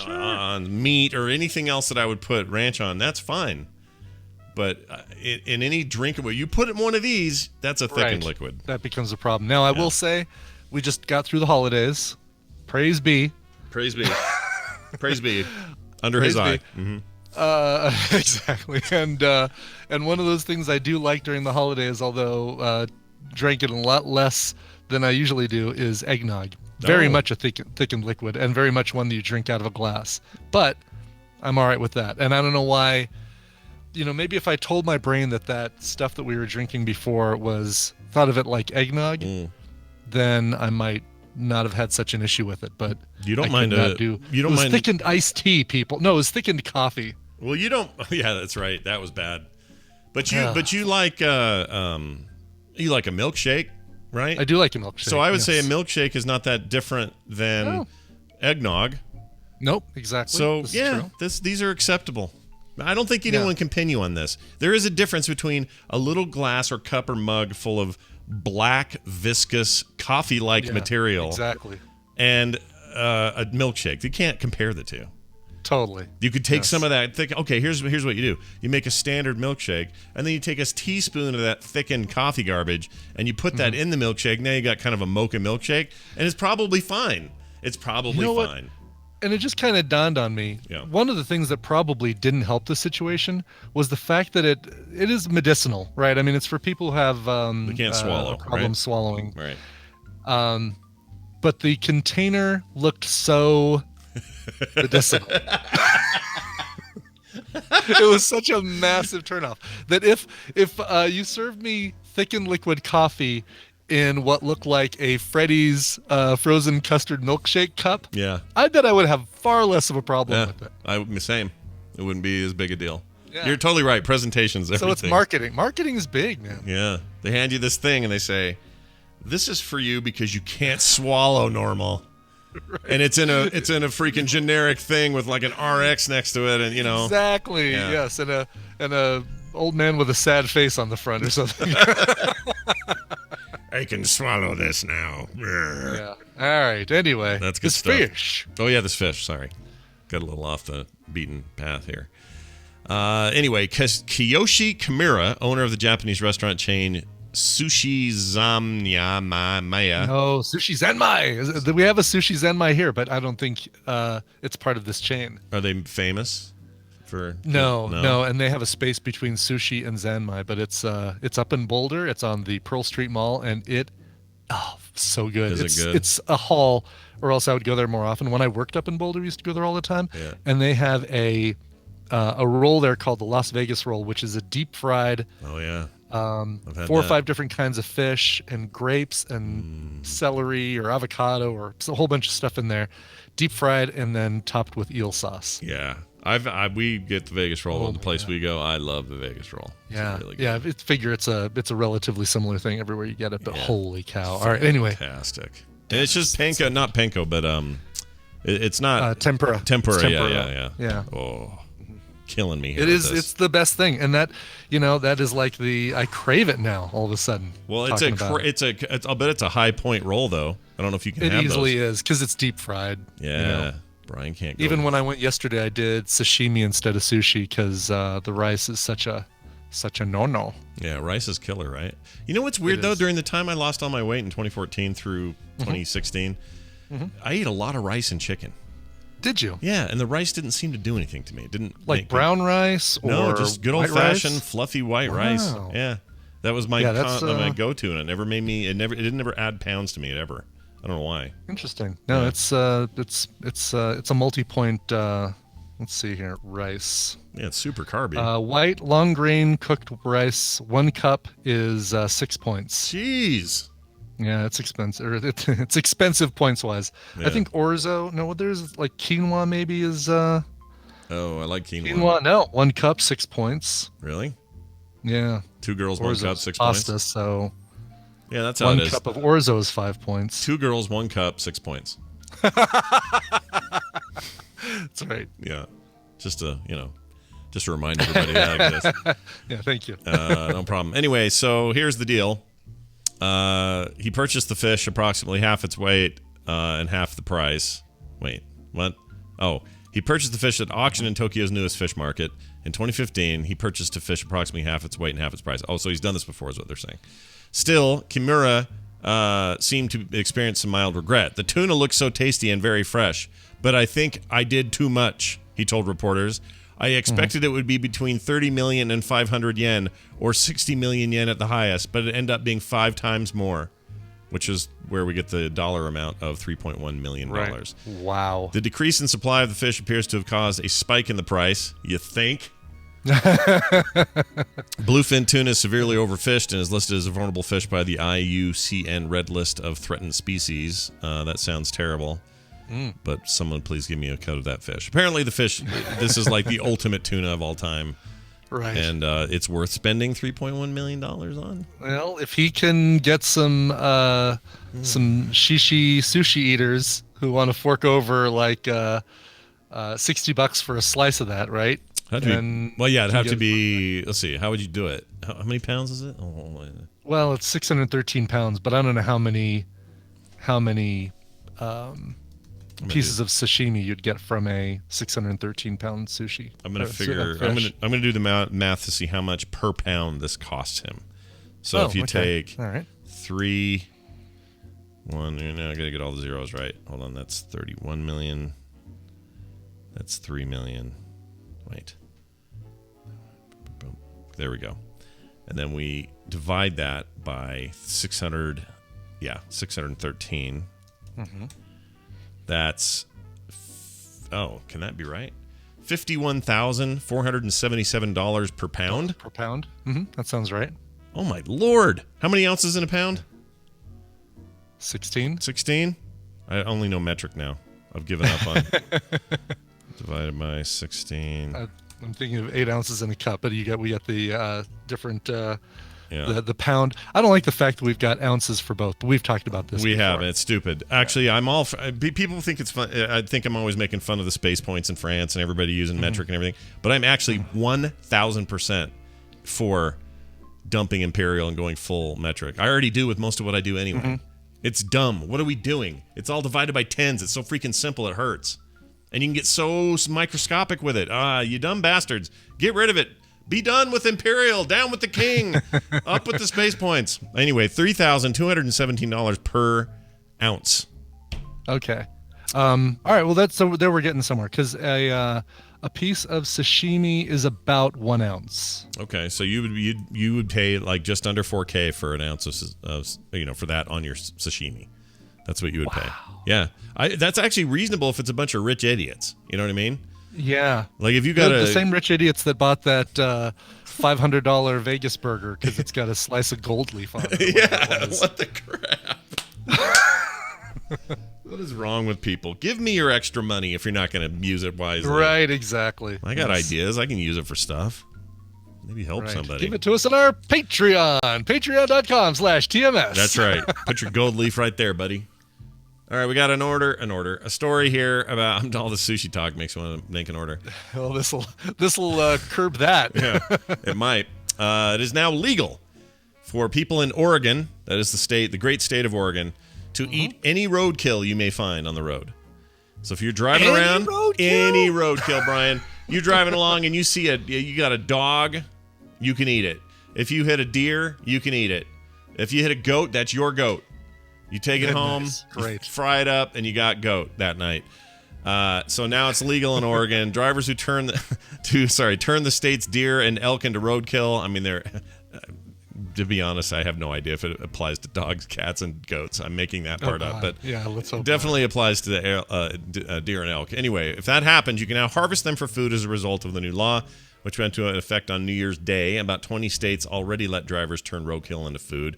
[SPEAKER 1] on meat or anything else that I would put ranch on, that's fine. But in any drinkable, you put it in one of these, that's a thickened liquid.
[SPEAKER 2] That becomes a problem. Now, I will say, we just got through the holidays. Praise be.
[SPEAKER 1] Praise be. Praise be. Under his eye. Mm-hmm.
[SPEAKER 2] Exactly. And one of those things I do like during the holidays, although drank it a lot less than I usually do, is eggnog. Very much a thickened liquid, and very much one that you drink out of a glass. But I'm all right with that. And I don't know why. Maybe if I told my brain that stuff that we were drinking before thought of it like eggnog, then I might not have had such an issue with it. But
[SPEAKER 1] you don't mind
[SPEAKER 2] thickened iced tea, people. No, it was thickened coffee.
[SPEAKER 1] Well, you don't. Yeah, that's right. That was bad. But you like a milkshake, right?
[SPEAKER 2] I do like a milkshake.
[SPEAKER 1] So I would say a milkshake is not that different than eggnog.
[SPEAKER 2] Nope, exactly.
[SPEAKER 1] So these are acceptable. I don't think anyone can pin you on this. There is a difference between a little glass or cup or mug full of black, viscous, coffee-like material, and a milkshake. You can't compare the two.
[SPEAKER 2] Totally.
[SPEAKER 1] You could take some of that thick. Okay, here's what you do. You make a standard milkshake, and then you take a teaspoon of that thickened coffee garbage, and you put that in the milkshake. Now you got kind of a mocha milkshake, and it's probably fine. It's probably fine.
[SPEAKER 2] And it just kind of dawned on me. Yeah. One of the things that probably didn't help the situation was the fact that it is medicinal, right? I mean, it's for people who have
[SPEAKER 1] they can't swallow,
[SPEAKER 2] problems swallowing,
[SPEAKER 1] right?
[SPEAKER 2] But the container looked so medicinal. It was such a massive turnoff that if you served me thickened liquid coffee in what looked like a Freddy's frozen custard milkshake cup, I bet I would have far less of a problem with it.
[SPEAKER 1] Same. It wouldn't be as big a deal. Yeah. You're totally right. Presentation's everything.
[SPEAKER 2] So it's marketing. Marketing is big, man.
[SPEAKER 1] Yeah. They hand you this thing and they say, "This is for you because you can't swallow normal." Right. And it's in a freaking generic thing with like an RX next to it, and
[SPEAKER 2] exactly. Yeah. Yes, and a old man with a sad face on the front or something.
[SPEAKER 1] I can swallow this now.
[SPEAKER 2] Yeah. All right. Anyway,
[SPEAKER 1] that's good stuff.
[SPEAKER 2] Fish.
[SPEAKER 1] Oh yeah, this fish. Sorry, got a little off the beaten path here. Anyway, Kiyoshi Kimura, owner of the Japanese restaurant chain Sushi Zanmai.
[SPEAKER 2] No, Sushi Zanmai. We have a Sushi Zanmai here, but I don't think it's part of this chain.
[SPEAKER 1] Are they famous?
[SPEAKER 2] No, and they have a space between Sushi and Zanmai, but it's up in Boulder. It's on the Pearl Street Mall, and so good.
[SPEAKER 1] Is it good?
[SPEAKER 2] It's a haul, or else I would go there more often. When I worked up in Boulder, we used to go there all the time.
[SPEAKER 1] Yeah.
[SPEAKER 2] And they have a roll there called the Las Vegas roll, which is a deep fried.
[SPEAKER 1] Oh yeah.
[SPEAKER 2] 4 or 5 different kinds of fish and grapes and celery or avocado or a whole bunch of stuff in there, deep fried and then topped with eel sauce.
[SPEAKER 1] Yeah. We get the Vegas roll at the place we go. I love the Vegas roll.
[SPEAKER 2] Yeah,
[SPEAKER 1] really good.
[SPEAKER 2] Yeah. Figure it's a relatively similar thing everywhere you get it, but holy cow! All right, anyway,
[SPEAKER 1] fantastic. And it's just panko, not panko, but it's not
[SPEAKER 2] tempura.
[SPEAKER 1] Tempura,
[SPEAKER 2] It's tempura.
[SPEAKER 1] Yeah. Oh, killing me here.
[SPEAKER 2] It is. It's the best thing, and that is like I crave it now. All of a sudden.
[SPEAKER 1] Well, I'll bet it's a high point roll though. I don't know if you can.
[SPEAKER 2] It
[SPEAKER 1] have
[SPEAKER 2] easily
[SPEAKER 1] those.
[SPEAKER 2] is because it's deep fried.
[SPEAKER 1] Yeah. Brian can't go.
[SPEAKER 2] Even when I went yesterday, I did sashimi instead of sushi because the rice is such a no-no.
[SPEAKER 1] Yeah, rice is killer, right? You know what's weird though? During the time I lost all my weight in 2014 through 2016, I ate a lot of rice and chicken.
[SPEAKER 2] Did you?
[SPEAKER 1] Yeah, and the rice didn't seem to do anything to me. It didn't
[SPEAKER 2] like brown rice or
[SPEAKER 1] no, just good old-fashioned fluffy white rice. Yeah, that was my my go-to, and it never made me. It didn't ever add pounds to me ever. I don't know why.
[SPEAKER 2] Interesting. No, it's a multi-point. Let's see here, rice.
[SPEAKER 1] Yeah, it's super carby.
[SPEAKER 2] White long grain cooked rice. 1 cup is 6 points.
[SPEAKER 1] Jeez.
[SPEAKER 2] Yeah, it's expensive. It's expensive points wise. Yeah. I think orzo. No, there's like quinoa. Maybe is.
[SPEAKER 1] Oh, I like quinoa.
[SPEAKER 2] Quinoa. No, 1 cup, 6 points.
[SPEAKER 1] Really?
[SPEAKER 2] Yeah.
[SPEAKER 1] 2 girls,
[SPEAKER 2] Orzo's
[SPEAKER 1] 1 cup, 6
[SPEAKER 2] pasta,
[SPEAKER 1] points.
[SPEAKER 2] So.
[SPEAKER 1] Yeah, that's how
[SPEAKER 2] One
[SPEAKER 1] it is.
[SPEAKER 2] cup of orzo is 5 points.
[SPEAKER 1] 2 girls, 1 cup, 6 points.
[SPEAKER 2] That's right.
[SPEAKER 1] Yeah, just to remind everybody that exists.
[SPEAKER 2] Yeah, thank you.
[SPEAKER 1] No problem. Anyway, so here's the deal. He purchased the fish approximately half its weight and half the price. Wait, what? Oh, he purchased the fish at auction in Tokyo's newest fish market. In 2015, he purchased a fish approximately half its weight and half its price. Oh, so he's done this before is what they're saying. Still, Kimura seemed to experience some mild regret. The tuna looks so tasty and very fresh, but I think I did too much, he told reporters. I expected it would be between 30 million and 500 yen, or 60 million yen at the highest, but it ended up being 5 times more, which is where we get the dollar amount of $3.1 million.
[SPEAKER 2] Right. Wow.
[SPEAKER 1] The decrease in supply of the fish appears to have caused a spike in the price, you think? Bluefin tuna is severely overfished and is listed as a vulnerable fish by the IUCN Red List of Threatened Species. That sounds terrible. But someone please give me a cut of that fish. Apparently the fish, this is like the ultimate tuna of all time.
[SPEAKER 2] Right.
[SPEAKER 1] And it's worth spending $3.1 million on.
[SPEAKER 2] Well, if he can get some sushi eaters who want to fork over like $60 for a slice of that, right?
[SPEAKER 1] It'd have to be, let's see, how would you do it? How many pounds is it?
[SPEAKER 2] Well, it's 613 pounds, but I don't know how many pieces of sashimi you'd get from a 613-pound sushi.
[SPEAKER 1] I'm gonna figure. I'm gonna do the math to see how much per pound this costs him. So if you take 3, 1, I gotta get all the zeros right. Hold on, that's 31 million. That's 3 million. Wait. There we go. And then we divide that by 600. Yeah, 613. Mm-hmm. That's, can that be right? $51,477 per pound?
[SPEAKER 2] Per pound? Mm-hmm. That sounds right.
[SPEAKER 1] Oh, my Lord. How many ounces in a pound?
[SPEAKER 2] 16.
[SPEAKER 1] 16? I only know metric now. I've given up on divided by 16.
[SPEAKER 2] I'm thinking of 8 ounces in a cup, but we got the different... The pound. I don't like the fact that we've got ounces for both, but we've talked about this.
[SPEAKER 1] We
[SPEAKER 2] before.
[SPEAKER 1] have. It's stupid. Actually, I'm all. People think it's fun. I think I'm always making fun of the space points in France and everybody using metric and everything. But I'm actually 1,000% for dumping imperial and going full metric. I already do with most of what I do anyway. Mm-hmm. It's dumb. What are we doing? It's all divided by tens. It's so freaking simple. It hurts, and you can get so microscopic with it. You dumb bastards! Get rid of it. Be done with imperial. Down with the king. Up with the space points. Anyway, $3,217 per ounce.
[SPEAKER 2] Okay. All right. Well, there we're getting somewhere because a piece of sashimi is about 1 ounce.
[SPEAKER 1] Okay, so you would pay like just under $4,000 for an ounce of for that on your sashimi. That's what you would pay. Yeah, that's actually reasonable if it's a bunch of rich idiots. You know what I mean?
[SPEAKER 2] Yeah.
[SPEAKER 1] Like if you got
[SPEAKER 2] the same rich idiots that bought that $500 Vegas burger because it's got a slice of gold leaf on it.
[SPEAKER 1] Yeah. What the crap? What is wrong with people? Give me your extra money if you're not going to use it wisely.
[SPEAKER 2] Right. Exactly.
[SPEAKER 1] I got ideas. I can use it for stuff. Maybe help somebody.
[SPEAKER 2] Give it to us on our Patreon. Patreon.com/TMS.
[SPEAKER 1] That's right. Put your gold leaf right there, buddy. All right, we got a story here about all the sushi talk makes me want to make an order.
[SPEAKER 2] Well, this'll curb that.
[SPEAKER 1] Yeah, it might. It is now legal for people in Oregon, that is the great state of Oregon, to eat any roadkill you may find on the road. So if you're driving around, any roadkill, Brian, you're driving along and you see you got a dog, you can eat it. If you hit a deer, you can eat it. If you hit a goat, that's your goat. You take it home, fry it up, and you got goat that night. So now it's legal in Oregon. Drivers who turn the state's deer and elk into roadkill. I mean, to be honest, I have no idea if it applies to dogs, cats, and goats. I'm making that part up, but
[SPEAKER 2] yeah, let's hope
[SPEAKER 1] it definitely applies to the deer and elk. Anyway, if that happens, you can now harvest them for food as a result of the new law, which went into effect on New Year's Day. About 20 states already let drivers turn roadkill into food.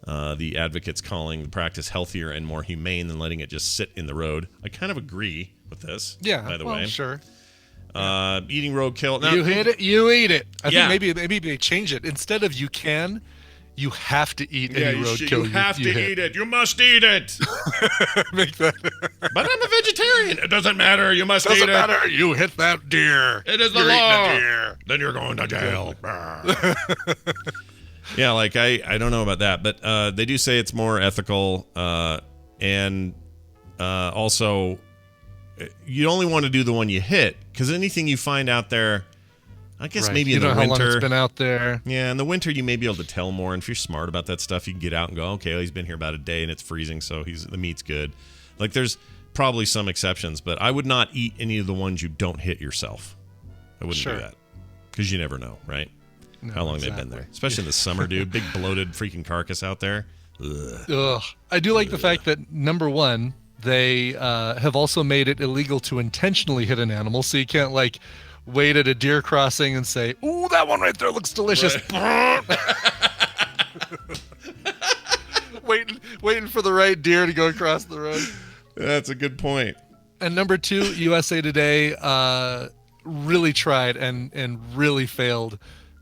[SPEAKER 1] The advocates calling the practice healthier and more humane than letting it just sit in the road. I kind of agree with this.
[SPEAKER 2] Yeah,
[SPEAKER 1] by the way,
[SPEAKER 2] sure.
[SPEAKER 1] Eating roadkill. Now,
[SPEAKER 2] you hit it, you eat it. I think maybe they change it instead of you can. you have to eat
[SPEAKER 1] Yeah,
[SPEAKER 2] any roadkill.
[SPEAKER 1] you have to
[SPEAKER 2] hit.
[SPEAKER 1] eat it. You must eat it.
[SPEAKER 2] Make that.
[SPEAKER 1] But I'm a vegetarian. It doesn't matter. You must eat
[SPEAKER 2] Doesn't
[SPEAKER 1] it.
[SPEAKER 2] matter. You hit that deer.
[SPEAKER 1] It is the
[SPEAKER 2] You're
[SPEAKER 1] law.
[SPEAKER 2] eating a deer.
[SPEAKER 1] Then you're going to jail. Yeah, like I don't know about that, but they do say it's more ethical, and also you only want to do the one you hit, because anything you find out there, I guess maybe in the winter. You know how long
[SPEAKER 2] it's been out there.
[SPEAKER 1] Yeah, in the winter you may be able to tell more, and if you're smart about that stuff, you can get out and go, okay, well, he's been here about a day and it's freezing, so the meat's good. Like there's probably some exceptions, but I would not eat any of the ones you don't hit yourself. I wouldn't do that, because you never know, right?
[SPEAKER 2] No,
[SPEAKER 1] how long they've been there, especially in the summer, dude. Big bloated freaking carcass out there.
[SPEAKER 2] Ugh. I do like the fact that, number one, they have also made it illegal to intentionally hit an animal, so you can't like wait at a deer crossing and say, "Ooh, that one right there looks delicious." Right. waiting for the right deer to go across the road.
[SPEAKER 1] That's a good point.
[SPEAKER 2] And number two, USA Today really tried and really failed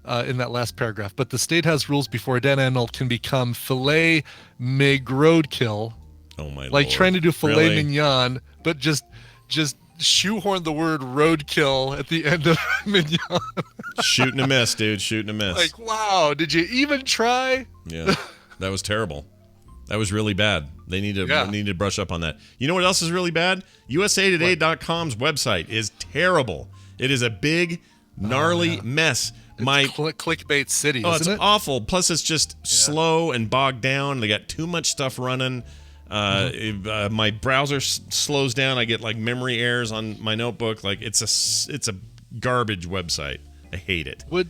[SPEAKER 2] in that last paragraph. But the state has rules before a dead animal can become filet mig roadkill.
[SPEAKER 1] Oh my!
[SPEAKER 2] Like
[SPEAKER 1] Lord.
[SPEAKER 2] trying to do filet
[SPEAKER 1] Really?
[SPEAKER 2] mignon, but just shoehorn the word roadkill at the end of mignon.
[SPEAKER 1] Shooting a miss, dude. Shooting a miss.
[SPEAKER 2] Like, wow, did you even try?
[SPEAKER 1] Yeah, that was terrible. That was really bad. They need to brush up on that. You know what else is really bad? USAtoday.com's website is terrible. It is a big, gnarly mess.
[SPEAKER 2] Clickbait city,
[SPEAKER 1] isn't
[SPEAKER 2] it?
[SPEAKER 1] It's awful. Plus, it's just slow and bogged down. They got too much stuff running. My browser slows down. I get like memory errors on my notebook. Like it's a garbage website. I hate it.
[SPEAKER 2] Would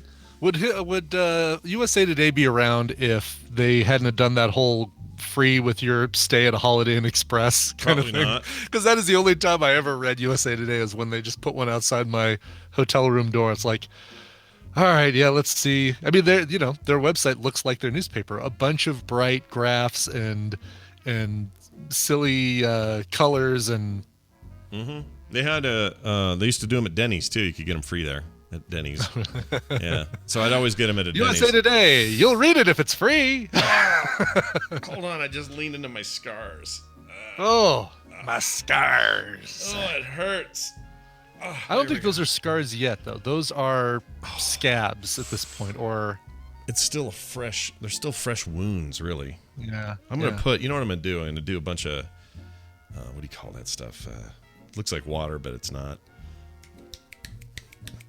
[SPEAKER 2] USA Today be around if they hadn't have done that whole free with your stay at a Holiday Inn Express kind
[SPEAKER 1] Probably
[SPEAKER 2] of thing? Because that is the only time I ever read USA Today, is when they just put one outside my hotel room door. It's like, all right, yeah, let's see. I mean, their website looks like their newspaper. A bunch of bright graphs and silly colors and.
[SPEAKER 1] Mm-hmm. They had they used to do them at Denny's too. You could get them free there at Denny's. Yeah, so I'd always get them at a Denny's.
[SPEAKER 2] USA Today, you'll read it if it's free.
[SPEAKER 1] Hold on, I just leaned into my scars.
[SPEAKER 2] My scars.
[SPEAKER 1] Oh, it hurts. Oh,
[SPEAKER 2] I don't think those are scars yet, though. Those are scabs at this point, or
[SPEAKER 1] it's still they're still fresh wounds, really.
[SPEAKER 2] Yeah.
[SPEAKER 1] I'm going to put, you know what I'm going to do? I'm going to do a bunch of, what do you call that stuff? Looks like water, but it's not.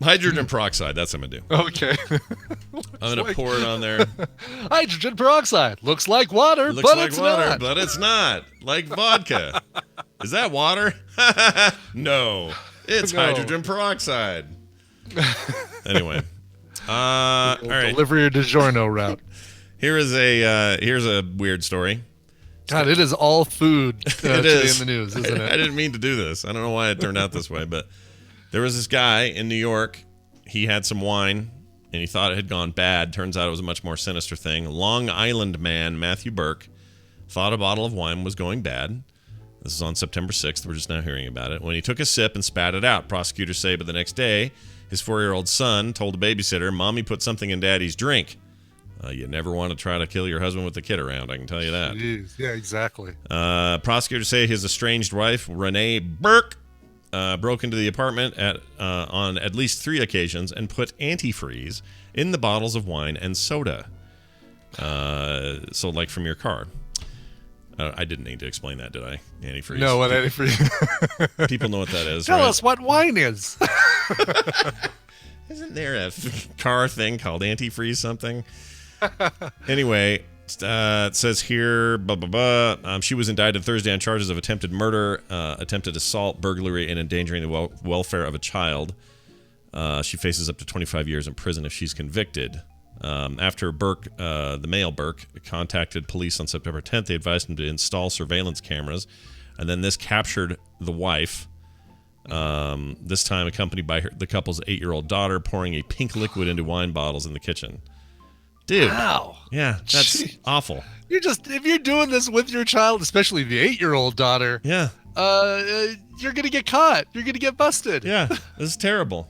[SPEAKER 1] Hydrogen peroxide, that's what I'm going to do.
[SPEAKER 2] Okay.
[SPEAKER 1] I'm going to pour it on there.
[SPEAKER 2] Hydrogen peroxide. Looks like water,
[SPEAKER 1] Looks
[SPEAKER 2] but
[SPEAKER 1] like
[SPEAKER 2] it's
[SPEAKER 1] water,
[SPEAKER 2] not.
[SPEAKER 1] but it's not. Like vodka. Is that water? No. It's hydrogen peroxide. Anyway. All right.
[SPEAKER 2] Delivery or DiGiorno route.
[SPEAKER 1] Here's a weird story.
[SPEAKER 2] God, it is all food today in the news, isn't it?
[SPEAKER 1] I didn't mean to do this. I don't know why it turned out this way, but there was this guy in New York. He had some wine, and he thought it had gone bad. Turns out it was a much more sinister thing. Long Island man Matthew Burke thought a bottle of wine was going bad. This is on September 6th. We're just now hearing about it. When he took a sip and spat it out, prosecutors say, but the next day, his 4-year-old son told a babysitter, "Mommy put something in Daddy's drink." You never want to try to kill your husband with the kid around, I can tell you that.
[SPEAKER 2] Jeez. Yeah, exactly.
[SPEAKER 1] Prosecutors say his estranged wife, Renee Burke, broke into the apartment on at least 3 occasions and put antifreeze in the bottles of wine and soda. So like from your car. I didn't need to explain that, did I? Antifreeze.
[SPEAKER 2] No, what antifreeze?
[SPEAKER 1] People know what that is.
[SPEAKER 2] Tell
[SPEAKER 1] right?
[SPEAKER 2] us what wine is.
[SPEAKER 1] Isn't there a car thing called antifreeze something? Anyway, it says here, blah, blah, blah. She was indicted Thursday on charges of attempted murder, attempted assault, burglary, and endangering the welfare of a child. She faces up to 25 years in prison if she's convicted. After Burke, the male Burke, contacted police on September 10th, they advised him to install surveillance cameras. And then this captured the wife, this time accompanied by the couple's 8-year-old daughter, pouring a pink liquid into wine bottles in the kitchen. Dude.
[SPEAKER 2] Wow.
[SPEAKER 1] Yeah, that's awful.
[SPEAKER 2] If you're doing this with your child, especially the 8-year-old daughter,
[SPEAKER 1] yeah,
[SPEAKER 2] you're going to get caught. You're going to get busted.
[SPEAKER 1] Yeah, this is terrible.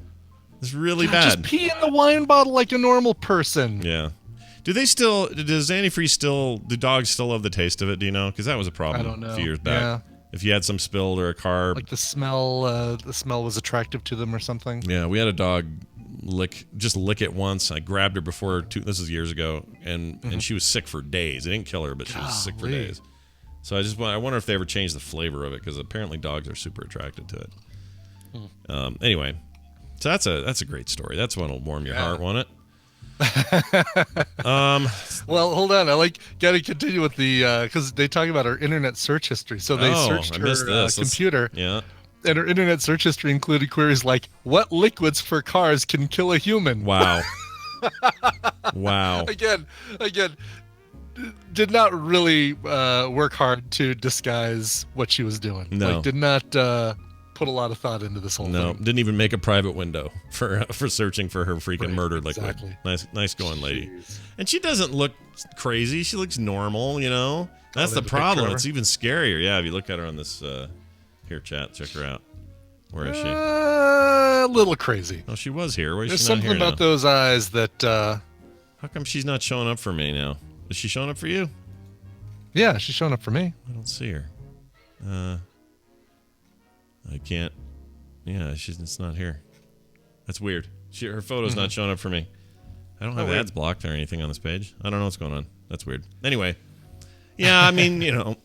[SPEAKER 1] It's really bad.
[SPEAKER 2] Just pee in the wine bottle like a normal person.
[SPEAKER 1] Yeah. Does antifreeze still, do dogs still love the taste of it? Do you know? Because that was a problem
[SPEAKER 2] I don't know.
[SPEAKER 1] a few years back.
[SPEAKER 2] Yeah.
[SPEAKER 1] If you had some spilled or a carb.
[SPEAKER 2] Like the smell was attractive to them or something.
[SPEAKER 1] Yeah, we had a dog lick it once. I grabbed her before, this is years ago, and she was sick for days. It didn't kill her, but she was sick for days. So I wonder if they ever changed the flavor of it, because apparently dogs are super attracted to it. Anyway, so that's a great story. That's one that'll warm your heart, won't it?
[SPEAKER 2] Well, hold on. Got to continue with the because they talk about her internet search history. So they searched her computer.
[SPEAKER 1] Yeah.
[SPEAKER 2] And her internet search history included queries like, "What liquids for cars can kill a human?"
[SPEAKER 1] Wow. Wow.
[SPEAKER 2] Again, did not really work hard to disguise what she was doing.
[SPEAKER 1] No.
[SPEAKER 2] Did not put a lot of thought into this whole thing.
[SPEAKER 1] Didn't even make a private window for searching for her freaking murdered liquid.
[SPEAKER 2] Exactly.
[SPEAKER 1] Nice going, lady. And she doesn't look crazy. She looks normal, you know. That's the problem. It's even scarier. Yeah, if you look at her on this here, chat, check her out. Where is she?
[SPEAKER 2] A little crazy.
[SPEAKER 1] Oh, she was here. Why is
[SPEAKER 2] There's
[SPEAKER 1] she not
[SPEAKER 2] something
[SPEAKER 1] here
[SPEAKER 2] about
[SPEAKER 1] now?
[SPEAKER 2] those eyes that.
[SPEAKER 1] How come she's not showing up for me now? Is she showing up for you?
[SPEAKER 2] Yeah, she's showing up for me.
[SPEAKER 1] I don't see her. I can't. Yeah, it's not here. That's weird. Her photo's not showing up for me. I don't have ads blocked or anything on this page. I don't know what's going on. That's weird. Anyway, yeah, I mean, you know,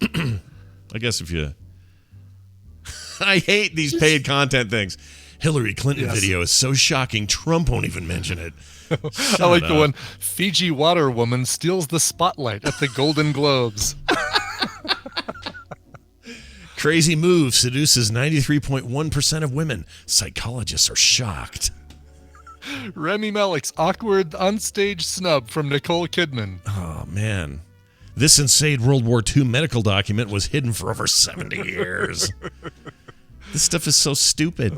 [SPEAKER 1] I guess if you. I hate these paid content things. Hillary Clinton video is so shocking, Trump won't even mention it.
[SPEAKER 2] I like the one, Fiji water woman steals the spotlight at the Golden Globes.
[SPEAKER 1] Crazy move seduces 93.1% of women. Psychologists are shocked.
[SPEAKER 2] Rami Malek's awkward onstage snub from Nicole Kidman.
[SPEAKER 1] Oh, man. This insane World War II medical document was hidden for over 70 years. This stuff is so stupid.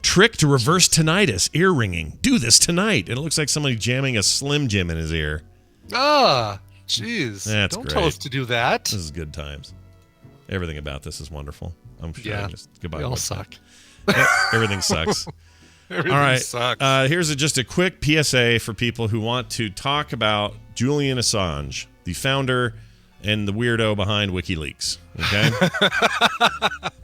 [SPEAKER 1] Trick to reverse tinnitus, ear ringing. Do this tonight. And it looks like somebody jamming a Slim Jim in his ear.
[SPEAKER 2] Jeez.
[SPEAKER 1] That's
[SPEAKER 2] Don't
[SPEAKER 1] great.
[SPEAKER 2] tell us to do that.
[SPEAKER 1] This is good times. Everything about this is wonderful. I'm sure. Goodbye.
[SPEAKER 2] We all suck.
[SPEAKER 1] Everything sucks.
[SPEAKER 2] Everything
[SPEAKER 1] all right.
[SPEAKER 2] sucks.
[SPEAKER 1] Here's just a quick PSA for people who want to talk about Julian Assange, the founder and the weirdo behind WikiLeaks. Okay,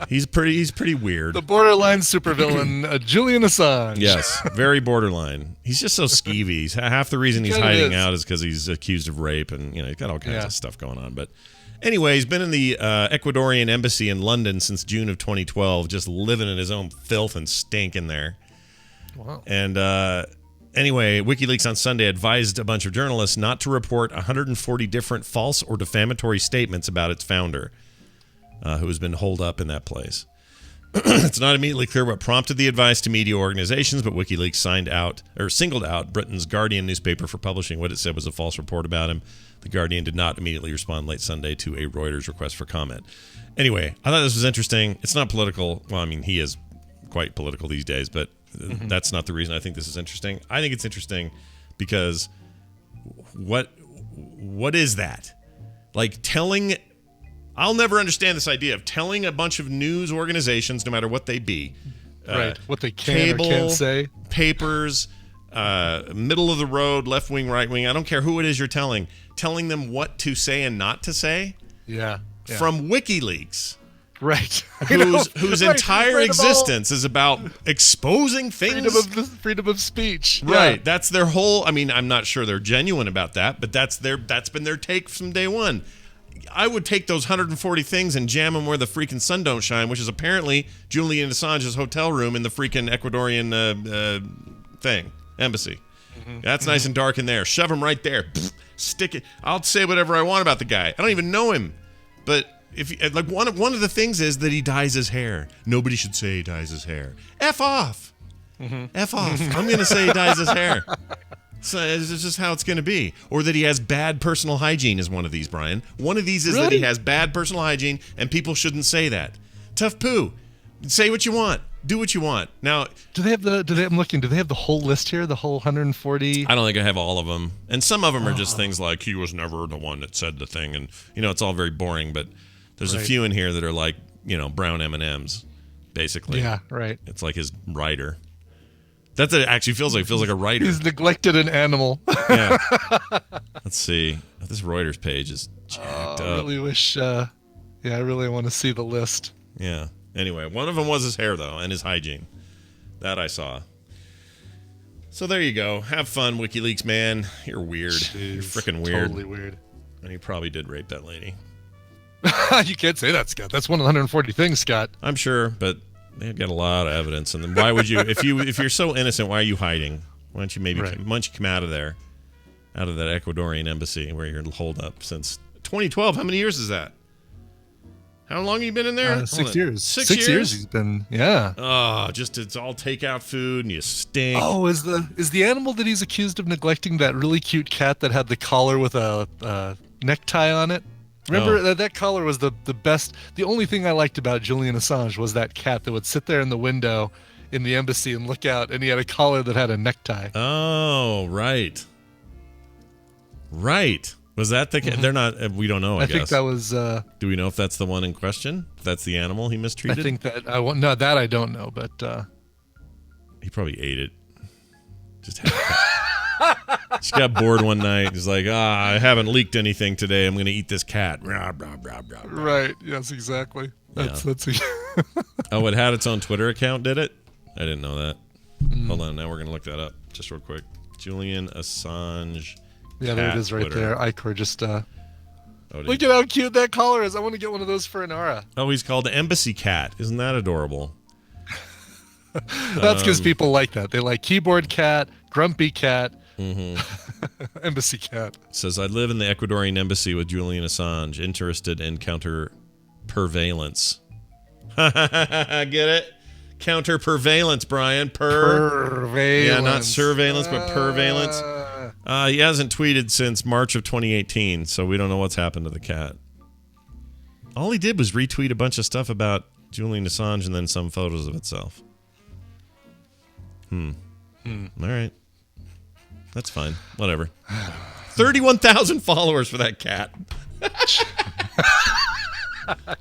[SPEAKER 1] he's pretty weird.
[SPEAKER 2] The borderline supervillain, Julian Assange.
[SPEAKER 1] Yes, very borderline. He's just so skeevy. Half the reason he's hiding out is because he's accused of rape, and he's got all kinds of stuff going on. But anyway, he's been in the Ecuadorian embassy in London since June of 2012, just living in his own filth and stink in there.
[SPEAKER 2] Wow.
[SPEAKER 1] And anyway, WikiLeaks on Sunday advised a bunch of journalists not to report 140 different false or defamatory statements about its founder, who has been holed up in that place. It's not immediately clear what prompted the advice to media organizations, but WikiLeaks singled out Britain's Guardian newspaper for publishing what it said was a false report about him. The Guardian did not immediately respond late Sunday to a Reuters request for comment. Anyway, I thought this was interesting. It's not political. Well, I mean, he is quite political these days, but that's not the reason I think this is interesting. I think it's interesting because what is that? Like I'll never understand this idea of telling a bunch of news organizations, no matter what they be,
[SPEAKER 2] what they can
[SPEAKER 1] cable,
[SPEAKER 2] or can't say,
[SPEAKER 1] papers, middle of the road, left wing, right wing. I don't care who it is you're telling them what to say and not to say.
[SPEAKER 2] Yeah.
[SPEAKER 1] From WikiLeaks.
[SPEAKER 2] Right.
[SPEAKER 1] Whose entire existence is about exposing things.
[SPEAKER 2] Freedom of speech.
[SPEAKER 1] Right.
[SPEAKER 2] Yeah.
[SPEAKER 1] That's their whole. I mean, I'm not sure they're genuine about that, but that's been their take from day one. I would take those 140 things and jam them where the freaking sun don't shine, which is apparently Julian Assange's hotel room in the freaking Ecuadorian embassy. Mm-hmm. That's nice and dark in there. Shove him right there. Stick it. I'll say whatever I want about the guy. I don't even know him, but. If one of the things is that he dyes his hair. Nobody should say he dyes his hair. F off. Mm-hmm. F off. I'm going to say he dyes his hair. So it's just how it's going to be. Or that he has bad personal hygiene is one of these, Brian. One of these is that he has bad personal hygiene, and people shouldn't say that. Tough poo. Say what you want. Do what you want. Now,
[SPEAKER 2] do they have the whole list here? The whole 140?
[SPEAKER 1] I don't think I have all of them. And some of them are just things like he was never the one that said the thing, and it's all very boring, but there's a few in here that are like, brown M&Ms, basically.
[SPEAKER 2] Yeah, right.
[SPEAKER 1] It's like his writer. That's it. Actually feels like a writer.
[SPEAKER 2] He's neglected an animal.
[SPEAKER 1] Yeah. Let's see. This Reuters page is jacked up.
[SPEAKER 2] I really wish. I really want to see the list.
[SPEAKER 1] Yeah. Anyway, one of them was his hair though, and his hygiene. That I saw. So there you go. Have fun, WikiLeaks man. You're weird.
[SPEAKER 2] Jeez,
[SPEAKER 1] You're freaking weird.
[SPEAKER 2] Totally weird.
[SPEAKER 1] And he probably did rape that lady.
[SPEAKER 2] You can't say that, Scott. That's one of the 140 things, Scott.
[SPEAKER 1] I'm sure, but they've got a lot of evidence. And then why would you, if you're so innocent, why are you hiding? Why don't you why don't you come out of there, out of that Ecuadorian embassy where you're holed up since 2012? How many years is that? How long have you been in there?
[SPEAKER 2] 6 years.
[SPEAKER 1] 6
[SPEAKER 2] years he's been. Yeah.
[SPEAKER 1] Oh, it's all takeout food and you stink.
[SPEAKER 2] Oh, is the animal that he's accused of neglecting that really cute cat that had the collar with a necktie on it? Remember that collar was the best. The only thing I liked about Julian Assange was that cat that would sit there in the window in the embassy and look out, and he had a collar that had a necktie.
[SPEAKER 1] Oh, right. Right. Was that the cat? They're not. We don't know. I guess.
[SPEAKER 2] Think that was.
[SPEAKER 1] Do we know if that's the one in question? If that's the animal he mistreated?
[SPEAKER 2] I think that no, that I don't know, but
[SPEAKER 1] he probably ate it. Just got bored one night. He's like, I haven't leaked anything today. I'm going to eat this cat. Rah, rah, rah, rah, rah.
[SPEAKER 2] Right. Yes, exactly. That's
[SPEAKER 1] Oh, it had its own Twitter account, did it? I didn't know that. Hold on. Now we're going to look that up just real quick. Julian Assange.
[SPEAKER 2] Yeah, there it is right
[SPEAKER 1] Twitter.
[SPEAKER 2] there. Icor just look at how cute that collar is. I want to get one of those for Inara.
[SPEAKER 1] Oh, he's called the Embassy Cat. Isn't that adorable?
[SPEAKER 2] That's because people like that. They like keyboard cat, grumpy cat, embassy cat.
[SPEAKER 1] Says, I live in the Ecuadorian embassy with Julian Assange, interested in counter-pervalence. Get it? Counter-pervalence, Brian.
[SPEAKER 2] Pervalence.
[SPEAKER 1] Yeah, not surveillance, but pervalence. He hasn't tweeted since March of 2018, so we don't know what's happened to the cat. All he did was retweet a bunch of stuff about Julian Assange and then some photos of itself. All right. That's fine. Whatever. 31,000 followers for that cat.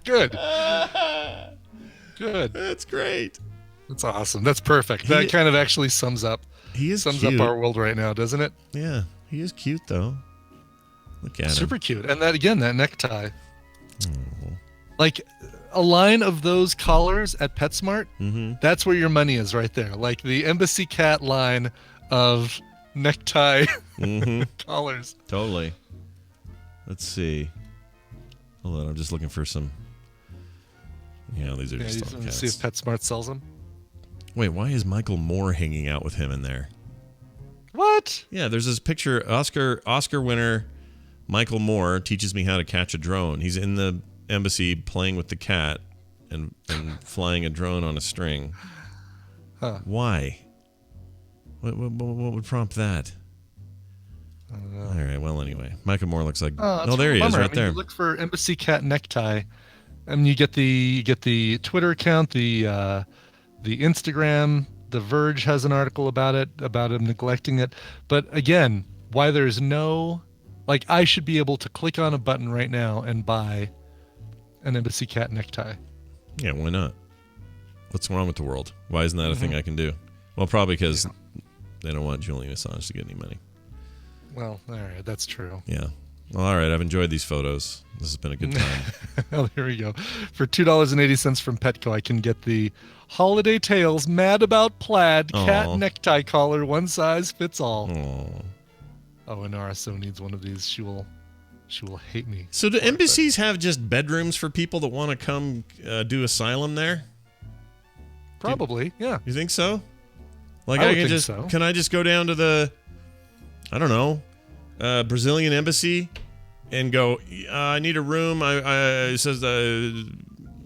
[SPEAKER 2] Good. Good.
[SPEAKER 1] That's great.
[SPEAKER 2] That's awesome. That's perfect. That kind of actually sums up
[SPEAKER 1] cute.
[SPEAKER 2] up our world right now, doesn't it?
[SPEAKER 1] Yeah. He is cute, though. Look at him.
[SPEAKER 2] Super cute. And that necktie. Oh. Like a line of those collars at PetSmart, that's where your money is right there. Like the Embassy Cat line of necktie collars.
[SPEAKER 1] Totally. Let's see. Hold on, I'm just looking for some. Yeah, these are just all cats.
[SPEAKER 2] See if PetSmart sells them.
[SPEAKER 1] Wait, why is Michael Moore hanging out with him in there?
[SPEAKER 2] What?
[SPEAKER 1] Yeah, there's this picture. Oscar winner Michael Moore teaches me how to catch a drone. He's in the embassy playing with the cat and flying a drone on a string.
[SPEAKER 2] Huh.
[SPEAKER 1] Why? What would prompt that?
[SPEAKER 2] I don't know.
[SPEAKER 1] All right. Well, anyway, Michael Moore looks like.
[SPEAKER 2] Oh,
[SPEAKER 1] there he is, right there.
[SPEAKER 2] You look for Embassy Cat necktie, and you get the Twitter account, the Instagram. The Verge has an article about him neglecting it. But again, why there's no, like, I should be able to click on a button right now and buy an Embassy Cat necktie.
[SPEAKER 1] Yeah, why not? What's wrong with the world? Why isn't that a thing I can do? Well, probably because they don't want Julian Assange to get any money.
[SPEAKER 2] Well, all right, that's true.
[SPEAKER 1] Yeah. Well, all right, I've enjoyed these photos. This has been a good time.
[SPEAKER 2] Oh, here we go. For $2.80 from Petco, I can get the Holiday Tales Mad About Plaid cat necktie collar, one size fits all. Oh, Inara so needs one of these. She will hate me.
[SPEAKER 1] So do embassies have just bedrooms for people that want to come do asylum there?
[SPEAKER 2] Probably, yeah.
[SPEAKER 1] You think so? Like
[SPEAKER 2] I would think so.
[SPEAKER 1] Can I just go down to the, I don't know, Brazilian embassy and go, I need a room. It says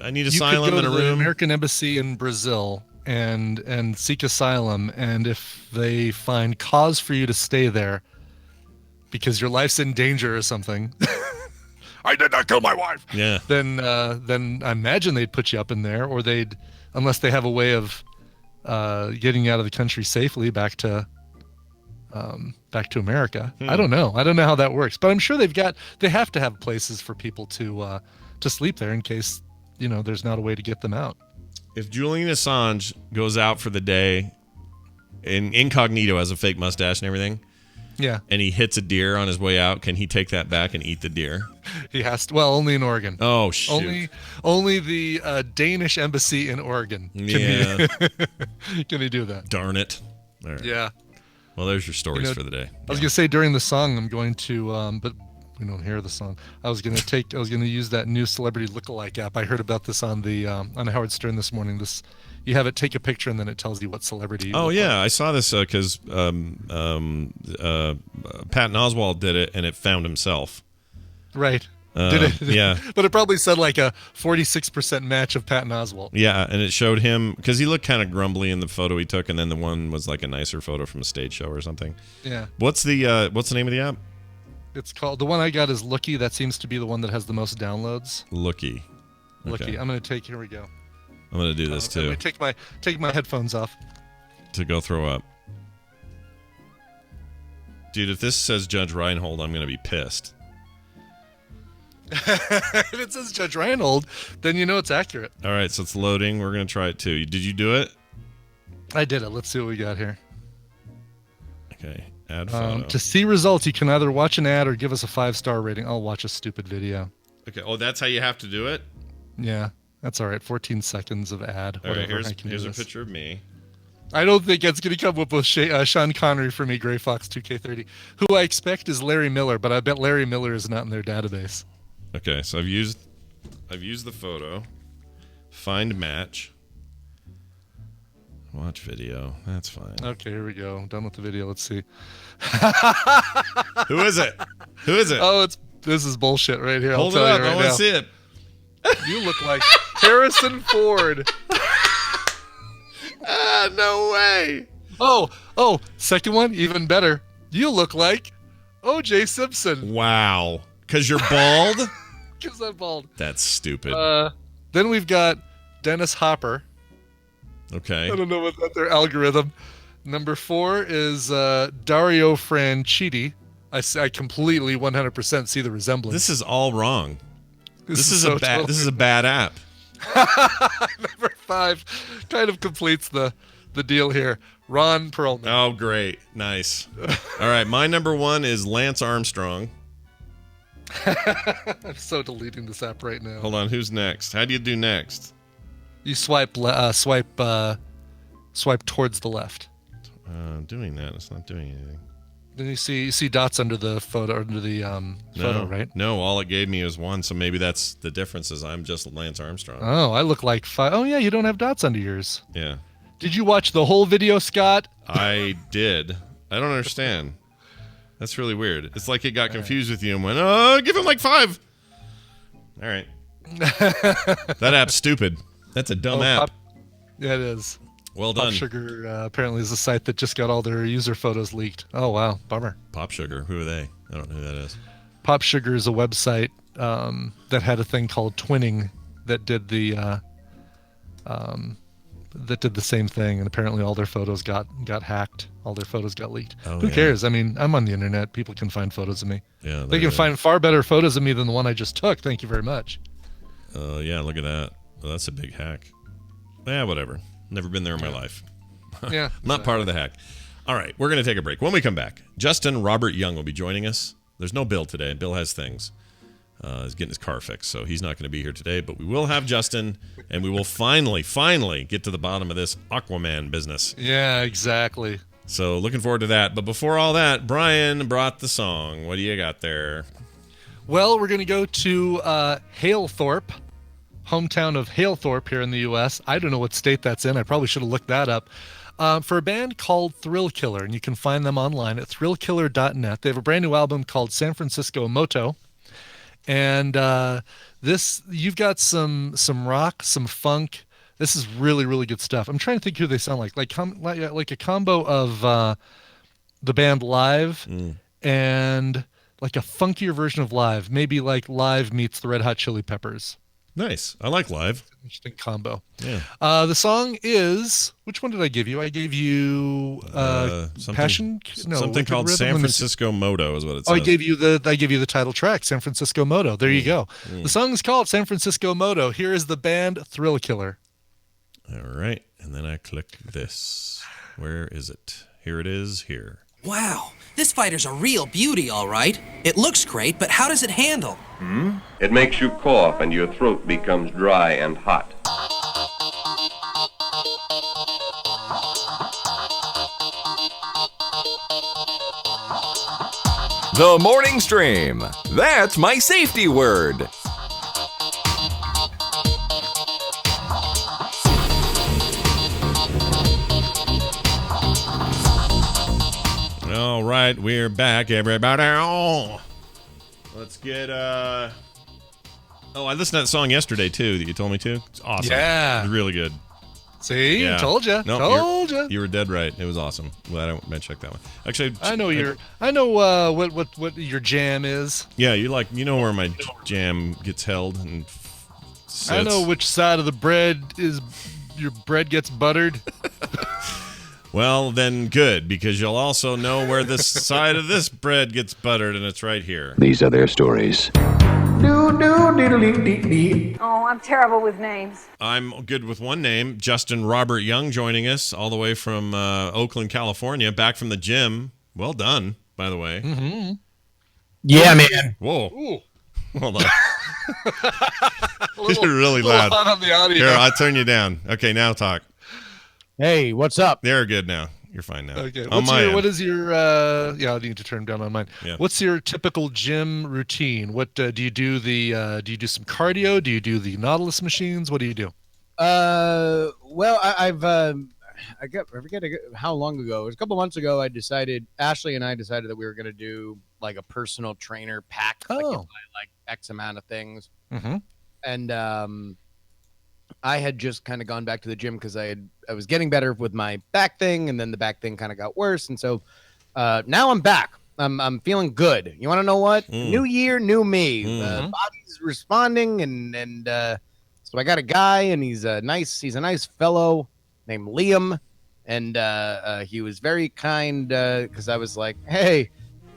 [SPEAKER 1] I need asylum in a room. You could go to the
[SPEAKER 2] American embassy in Brazil and seek asylum, and if they find cause for you to stay there because your life's in danger or something, I did not kill my wife.
[SPEAKER 1] Yeah.
[SPEAKER 2] Then I imagine they'd put you up in there, or they'd, unless they have a way of getting out of the country safely back to America. I don't know how that works, but I'm sure they have to have places for people to sleep there in case, there's not a way to get them out.
[SPEAKER 1] If Julian Assange goes out for the day and Incognito has a fake mustache and everything.
[SPEAKER 2] Yeah.
[SPEAKER 1] And he hits a deer on his way out. Can he take that back and eat the deer?
[SPEAKER 2] He has to. Well, only in Oregon.
[SPEAKER 1] Oh, shoot.
[SPEAKER 2] Only the Danish embassy in Oregon can he do that.
[SPEAKER 1] Darn it. All right.
[SPEAKER 2] Yeah.
[SPEAKER 1] Well, there's your stories for the day.
[SPEAKER 2] I was going to say during the song, I'm going to, but we don't hear the song. I was going to use that new celebrity lookalike app. I heard about this on Howard Stern this morning. You have it take a picture and then it tells you what celebrity you look like.
[SPEAKER 1] I saw this because Patton Oswalt did it and it found himself.
[SPEAKER 2] Right. Did it?
[SPEAKER 1] Yeah.
[SPEAKER 2] But it probably said like a 46% match of Patton Oswalt.
[SPEAKER 1] Yeah, and it showed him because he looked kind of grumbly in the photo he took, and then the one was like a nicer photo from a stage show or something.
[SPEAKER 2] Yeah.
[SPEAKER 1] What's the name of the app?
[SPEAKER 2] It's called, the one I got is Looky. That seems to be the one that has the most downloads.
[SPEAKER 1] Looky.
[SPEAKER 2] Looky. I'm going to take, here we go.
[SPEAKER 1] I'm going to do this too.
[SPEAKER 2] I'm going to take my headphones off.
[SPEAKER 1] To go throw up. Dude, if this says Judge Reinhold, I'm going to be pissed.
[SPEAKER 2] If it says Judge Reinhold, then you know it's accurate.
[SPEAKER 1] All right, so it's loading. We're going to try it too. Did you do it?
[SPEAKER 2] I did it. Let's see what we got here.
[SPEAKER 1] Okay, add photo.
[SPEAKER 2] To see results, you can either watch an ad or give us a 5-star rating. I'll watch a stupid video.
[SPEAKER 1] Okay, that's how you have to do it?
[SPEAKER 2] Yeah, that's all right. 14 seconds of ad.
[SPEAKER 1] All right,
[SPEAKER 2] whatever.
[SPEAKER 1] here's a picture of me.
[SPEAKER 2] I don't think it's going to come up with Sean Connery for me, Gray Fox 2K30, who I expect is Larry Miller, but I bet Larry Miller is not in their database.
[SPEAKER 1] Okay, so I've used the photo. Find match. Watch video. That's fine.
[SPEAKER 2] Okay, here we go. Done with the video. Let's see.
[SPEAKER 1] Who is it? Who is it?
[SPEAKER 2] Oh, this is bullshit right here.
[SPEAKER 1] Hold
[SPEAKER 2] I'll
[SPEAKER 1] it
[SPEAKER 2] tell
[SPEAKER 1] up.
[SPEAKER 2] you right
[SPEAKER 1] I want
[SPEAKER 2] now.
[SPEAKER 1] to see it.
[SPEAKER 2] You look like Harrison Ford.
[SPEAKER 1] No way.
[SPEAKER 2] Oh, second one, even better. You look like O.J. Simpson.
[SPEAKER 1] Wow. Because you're bald?
[SPEAKER 2] Because I'm bald.
[SPEAKER 1] That's stupid.
[SPEAKER 2] Then we've got Dennis Hopper.
[SPEAKER 1] Okay.
[SPEAKER 2] I don't know what that's their algorithm. Number 4 is Dario Franchitti. I completely 100% see the resemblance.
[SPEAKER 1] This is all wrong. This is
[SPEAKER 2] so
[SPEAKER 1] a bad app.
[SPEAKER 2] Number 5 kind of completes the deal here. Ron Perlman.
[SPEAKER 1] Oh, great. Nice. All right, my number 1 is Lance Armstrong.
[SPEAKER 2] I'm so deleting this app right now.
[SPEAKER 1] Hold on, who's next? How do you do next?
[SPEAKER 2] You swipe towards the left.
[SPEAKER 1] I'm doing that. It's not doing anything.
[SPEAKER 2] Then you see dots under the photo, photo, right?
[SPEAKER 1] No, all it gave me was 1, so maybe that's the difference is I'm just Lance Armstrong.
[SPEAKER 2] Oh, I look like 5. Oh, yeah, you don't have dots under yours.
[SPEAKER 1] Yeah.
[SPEAKER 2] Did you watch the whole video, Scott?
[SPEAKER 1] I did. I don't understand. That's really weird. It's like it got confused with you and went, oh, give him like 5. All right. That app's stupid. That's a dumb app.
[SPEAKER 2] Yeah, it is.
[SPEAKER 1] Well done.
[SPEAKER 2] Pop Sugar apparently is a site that just got all their user photos leaked. Oh, wow. Bummer.
[SPEAKER 1] Pop Sugar. Who are they? I don't know who that is.
[SPEAKER 2] Pop Sugar is a website that had a thing called twinning that did the same thing, and apparently all their photos got hacked. All their photos got leaked. Who cares? I mean, I'm on the internet. People can find photos of me.
[SPEAKER 1] Yeah,
[SPEAKER 2] they can find far better photos of me than the one I just took. Thank you very much.
[SPEAKER 1] Yeah, look at that. Well, that's a big hack. Yeah, whatever. Never been there in my life.
[SPEAKER 2] Yeah.
[SPEAKER 1] Not part of the hack. All right, we're going to take a break. When we come back, Justin Robert Young will be joining us. There's no Bill today. Bill has things. He's getting his car fixed, so he's not going to be here today. But we will have Justin, and we will finally get to the bottom of this Aquaman business.
[SPEAKER 2] Yeah, exactly.
[SPEAKER 1] So looking forward to that. But before all that, Brian brought the song. What do you got there?
[SPEAKER 2] Well, we're going to go to Halethorpe, hometown of Halethorpe here in the U.S. I don't know what state that's in. I probably should have looked that up. For a band called Thrill Killer, and you can find them online at thrillkiller.net. They have a brand new album called San Francisco Moto. And you've got some rock, some funk. This is really, really good stuff. I'm trying to think who they sound like a combo of the band Live and like a funkier version of Live. Maybe like Live meets the Red Hot Chili Peppers.
[SPEAKER 1] Nice. I like Live.
[SPEAKER 2] Interesting combo.
[SPEAKER 1] Yeah.
[SPEAKER 2] The song is, which one did I give you? I gave you Passion. No,
[SPEAKER 1] something called San Francisco Moto is what it says.
[SPEAKER 2] Oh, I gave you the title track, San Francisco Moto. There you go. The song is called San Francisco Moto. Here is the band Thrill Killer.
[SPEAKER 1] All right, and then I click this. Where is it? Here it is. Here.
[SPEAKER 7] Wow, this fighter's a real beauty, all right. It looks great, but how does it handle?
[SPEAKER 8] It makes you cough and your throat becomes dry and hot.
[SPEAKER 5] The morning stream. That's my safety word.
[SPEAKER 1] All right, we're back, everybody. Let's get I listened to that song yesterday too that you told me to. It's awesome.
[SPEAKER 2] Yeah.
[SPEAKER 1] It's really good.
[SPEAKER 2] See,
[SPEAKER 1] Yeah.
[SPEAKER 2] told you.
[SPEAKER 1] Nope,
[SPEAKER 2] Told you.
[SPEAKER 1] You were dead right. It was awesome. Glad I went and checked that one. Actually,
[SPEAKER 2] I know what your jam is.
[SPEAKER 1] Yeah, you know where my jam gets held and sits.
[SPEAKER 2] I know which side of the bread is your bread gets buttered.
[SPEAKER 1] Well, then good, because you'll also know where this side of this bread gets buttered, and it's right here.
[SPEAKER 4] These are their stories.
[SPEAKER 9] Oh, I'm terrible with names.
[SPEAKER 1] I'm good with one name, Justin Robert Young, joining us all the way from Oakland, California, back from the gym. Well done, by the way.
[SPEAKER 2] Mm-hmm.
[SPEAKER 10] Yeah, man.
[SPEAKER 1] Whoa.
[SPEAKER 2] Ooh.
[SPEAKER 1] Hold on. You're really loud.
[SPEAKER 2] On the audio.
[SPEAKER 1] Here, I'll turn you down. Okay, now talk.
[SPEAKER 10] Hey, what's up?
[SPEAKER 1] They're good now. You're fine now.
[SPEAKER 2] Okay.
[SPEAKER 1] What
[SPEAKER 2] is your I need to turn down on mine.
[SPEAKER 1] Yeah.
[SPEAKER 2] What's your typical gym routine? What do you do do you do some cardio? Do you do the Nautilus machines? What do you do?
[SPEAKER 10] Well, I forget how long ago. It was a couple months ago. Ashley and I decided that we were going to do like a personal trainer pack. Like X amount of things.
[SPEAKER 2] Mm-hmm.
[SPEAKER 10] And I had just kind of gone back to the gym because I was getting better with my back thing, and then the back thing kind of got worse, and so now I'm back. I'm feeling good. You want to know what? New year, new me. Body's responding, and so I got a guy, and he's a nice fellow named Liam, and he was very kind because I was like, hey,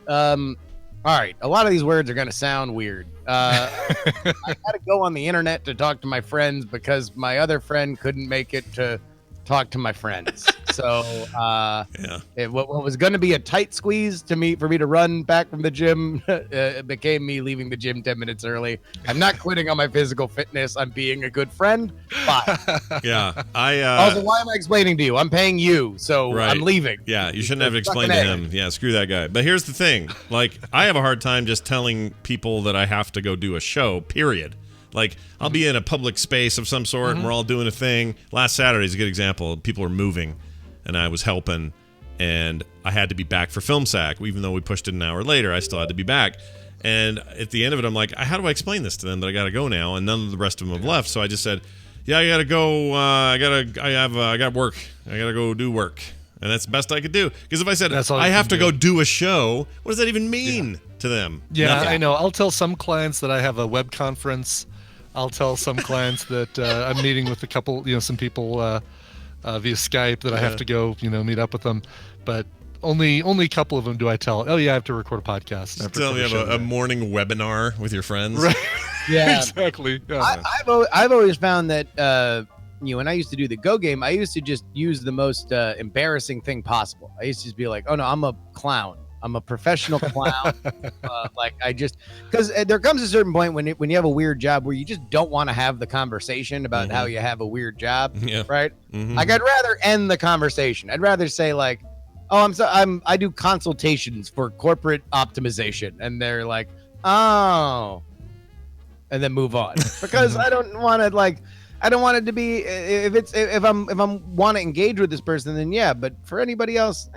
[SPEAKER 10] all right, a lot of these words are going to sound weird. I had to go on the internet to talk to my friends because my other friend couldn't make it to talk to my friends. So what was going to be a tight squeeze for me to run back from the gym it became me leaving the gym 10 minutes early. I'm not quitting on my physical fitness. I'm being a good friend. Bye.
[SPEAKER 1] Yeah.
[SPEAKER 10] Also, why am I explaining to you? I'm paying you, so
[SPEAKER 1] right.
[SPEAKER 10] I'm leaving.
[SPEAKER 1] Yeah, you shouldn't have explained to him. Yeah, screw that guy. But here's the thing. Like, I have a hard time just telling people that I have to go do a show, period. Like, I'll be in a public space of some sort, and we're all doing a thing. Last Saturday is a good example. People were moving, and I was helping, and I had to be back for Film Sack. Even though we pushed it an hour later, I still had to be back. And at the end of it, I'm like, how do I explain this to them that I got to go now? And none of the rest of them have left. So I just said, yeah, I got to go. I got work. I got to go do work. And that's the best I could do. Because if I said, I have to go do a show, what does that even mean to them?
[SPEAKER 2] Yeah,
[SPEAKER 1] Nothing.
[SPEAKER 2] I know. I'll tell some clients that I have a web conference. I'll tell some clients that I'm meeting with some people via Skype that I have to go, meet up with them. But only a couple of them do I tell, oh, yeah, I have to record a podcast.
[SPEAKER 1] Just tell you have a morning webinar with your friends.
[SPEAKER 2] Right.
[SPEAKER 10] Yeah.
[SPEAKER 2] Exactly. Yeah.
[SPEAKER 10] I've always found that, when I used to do the Go game, I used to just use the most embarrassing thing possible. I used to just be like, oh, no, I'm a clown. I'm a professional clown. Because there comes a certain point when you have a weird job where you just don't want to have the conversation about how you have a weird job, right? Mm-hmm. Like, I'd rather end the conversation. I'd rather say like, oh, I do consultations for corporate optimization, and they're like, oh, and then move on because I don't want it to be if I'm want to engage with this person, then yeah, but for anybody else,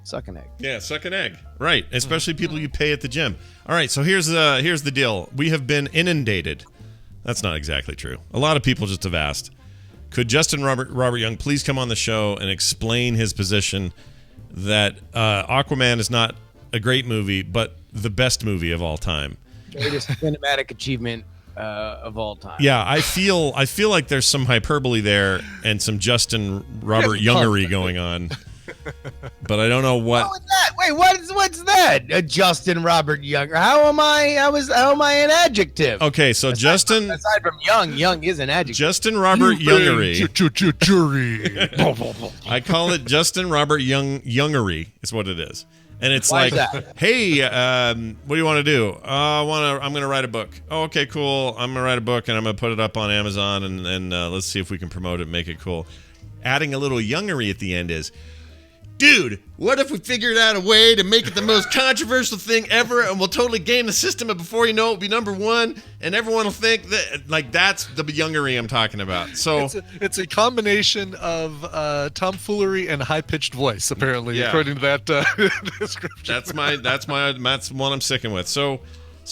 [SPEAKER 10] suck an egg.
[SPEAKER 1] Yeah, suck an egg. Right. Especially people you pay at the gym. All right, so here's the deal. We have been inundated. That's not exactly true. A lot of people just have asked, could Justin Robert Young please come on the show and explain his position that Aquaman is not a great movie, but the best movie of all time?
[SPEAKER 10] Greatest cinematic achievement of all time.
[SPEAKER 1] Yeah, I feel like there's some hyperbole there and some Justin Robert Youngery going on. But I don't know what.
[SPEAKER 10] Wait, what's that? Justin Robert Younger. How am I an adjective?
[SPEAKER 1] Okay, so Justin.
[SPEAKER 10] Aside from young is an adjective.
[SPEAKER 1] Justin Robert Youngery.
[SPEAKER 2] Jury.
[SPEAKER 1] I call it Justin Robert Youngery is what it is. And it's
[SPEAKER 10] Why
[SPEAKER 1] like,
[SPEAKER 10] is that?
[SPEAKER 1] hey, what do you want to do? I'm going to write a book. Oh, okay, cool. I'm going to write a book and I'm going to put it up on Amazon and let's see if we can promote it and make it cool. Adding a little Youngery at the end is, dude, what if we figured out a way to make it the most controversial thing ever and we'll totally game the system and before you know it, it'll be number one and everyone will think that, like, that's the Youngery I'm talking about. So
[SPEAKER 2] it's a combination of tomfoolery and high-pitched voice, apparently, according to that description.
[SPEAKER 1] That's one I'm sticking with. So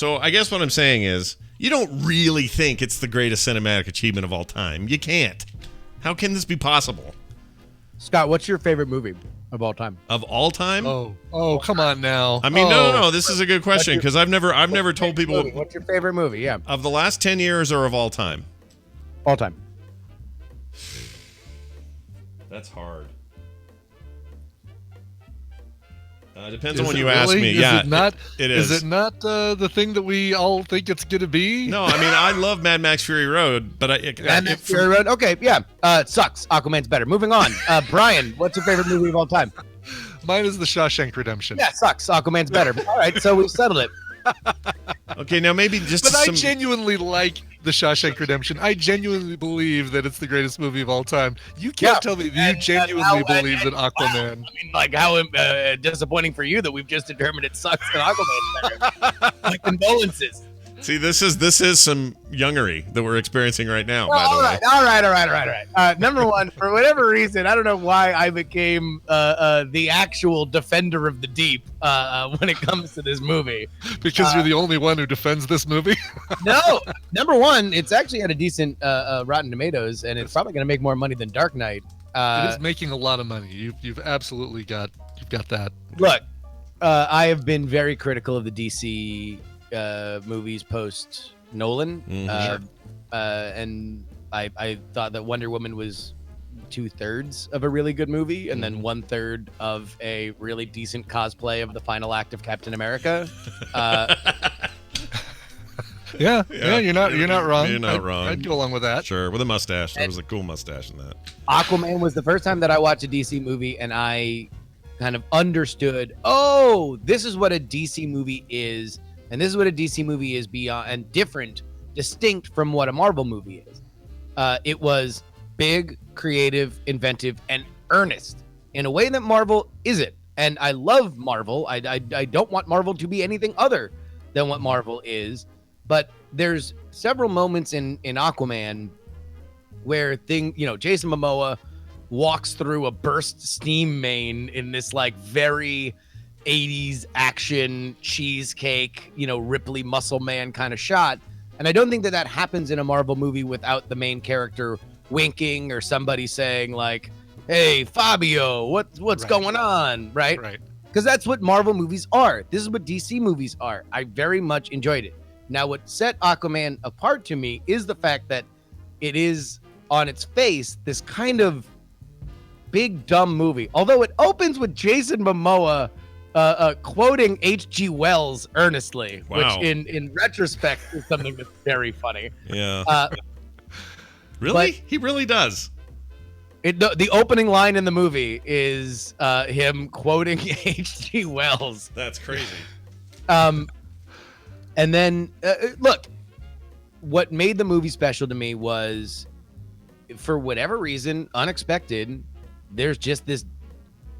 [SPEAKER 1] I guess what I'm saying is you don't really think it's the greatest cinematic achievement of all time. You can't. How can this be possible?
[SPEAKER 10] Scott, what's your favorite movie of all time?
[SPEAKER 1] Of all time?
[SPEAKER 2] Oh, come on now.
[SPEAKER 1] I mean, no. This is a good question because I've never told people.
[SPEAKER 10] What's your favorite movie? Yeah.
[SPEAKER 1] Of the last 10 years or of all time?
[SPEAKER 10] All time.
[SPEAKER 1] That's hard. Depends on when you ask me. It is.
[SPEAKER 2] Is it not the thing that we all think it's going to be?
[SPEAKER 1] No, I mean, I love Mad Max Fury Road, but
[SPEAKER 10] Mad Max Fury Road? Okay, yeah. Sucks. Aquaman's better. Moving on. Brian, what's your favorite movie of all time?
[SPEAKER 2] Mine is The Shawshank Redemption.
[SPEAKER 10] Yeah, sucks. Aquaman's better. All right, so we've settled it.
[SPEAKER 1] Okay, now maybe just
[SPEAKER 2] But I genuinely like The Shawshank Redemption. I genuinely believe that it's the greatest movie of all time. You can't tell me that you genuinely believe that Aquaman.
[SPEAKER 10] I mean, like, how disappointing for you that we've just determined it sucks and Aquaman's better. My condolences.
[SPEAKER 1] See, this is some Youngery that we're experiencing right now, by the way.
[SPEAKER 10] All right. Number one, for whatever reason, I don't know why I became the actual defender of the deep when it comes to this movie.
[SPEAKER 2] Because you're the only one who defends this movie?
[SPEAKER 10] No. Number one, it's actually had a decent Rotten Tomatoes, and it's probably going to make more money than Dark Knight.
[SPEAKER 2] It is making a lot of money. You've absolutely got that.
[SPEAKER 10] Look, I have been very critical of the DC movies post Nolan, and I thought that Wonder Woman was 2/3 of a really good movie, and then 1/3 of a really decent cosplay of the final act of Captain America.
[SPEAKER 2] Yeah, you're not wrong.
[SPEAKER 1] You're not wrong.
[SPEAKER 2] I'd go along with that.
[SPEAKER 1] Sure, with a mustache. There was a cool mustache in that.
[SPEAKER 10] Aquaman was the first time that I watched a DC movie, and I kind of understood, oh, this is what a DC movie is. And this is what a DC movie is beyond and different, distinct from what a Marvel movie is. It was big, creative, inventive, and earnest in a way that Marvel isn't. And I love Marvel. I don't want Marvel to be anything other than what Marvel is. But there's several moments in Aquaman where Jason Momoa walks through a burst steam main in this like very 80s action cheesecake, Ripley muscle man kind of shot. And I don't think that happens in a Marvel movie without the main character winking or somebody saying like, hey, Fabio, what's going on? Right. Because that's what Marvel movies are. This is what DC movies are. I very much enjoyed it. Now, what set Aquaman apart to me is the fact that it is on its face this kind of big, dumb movie. Although it opens with Jason Momoa quoting H.G. Wells earnestly,
[SPEAKER 1] wow.
[SPEAKER 10] Which in retrospect is something that's very funny.
[SPEAKER 1] Yeah. Really? He really does.
[SPEAKER 10] The opening line in the movie is him quoting H.G. Wells.
[SPEAKER 1] That's crazy.
[SPEAKER 10] And then, look, what made the movie special to me was, for whatever reason, unexpected, there's just this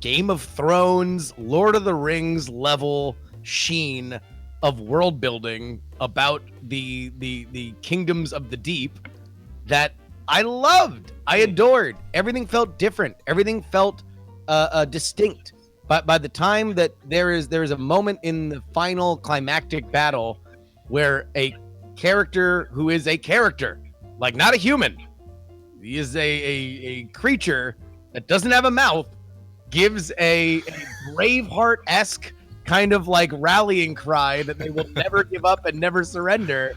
[SPEAKER 10] Game of Thrones, Lord of the Rings level sheen of world building about the kingdoms of the deep that I loved. I adored. Everything felt different. Everything felt distinct. But by the time that there is a moment in the final climactic battle where a character who is a character, like not a human, he is a creature that doesn't have a mouth, gives a Braveheart-esque kind of like rallying cry that they will never give up and never surrender.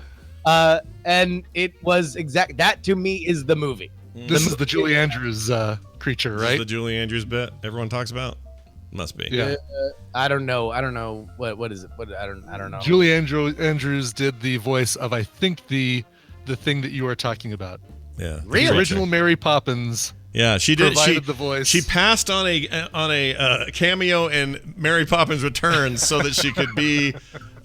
[SPEAKER 10] And it was that to me is the movie.
[SPEAKER 2] This is the Julie Andrews creature, right?
[SPEAKER 1] This is the Julie Andrews bit everyone talks about. Must be.
[SPEAKER 2] Yeah.
[SPEAKER 10] I don't know. What is it? I don't know.
[SPEAKER 2] Julie Andrews did the voice of, I think, the thing that you are talking about.
[SPEAKER 1] Yeah.
[SPEAKER 10] Really?
[SPEAKER 2] The original Mary Poppins.
[SPEAKER 1] Yeah, she did.
[SPEAKER 2] Provided the voice.
[SPEAKER 1] She passed on a cameo in Mary Poppins Returns so that she could be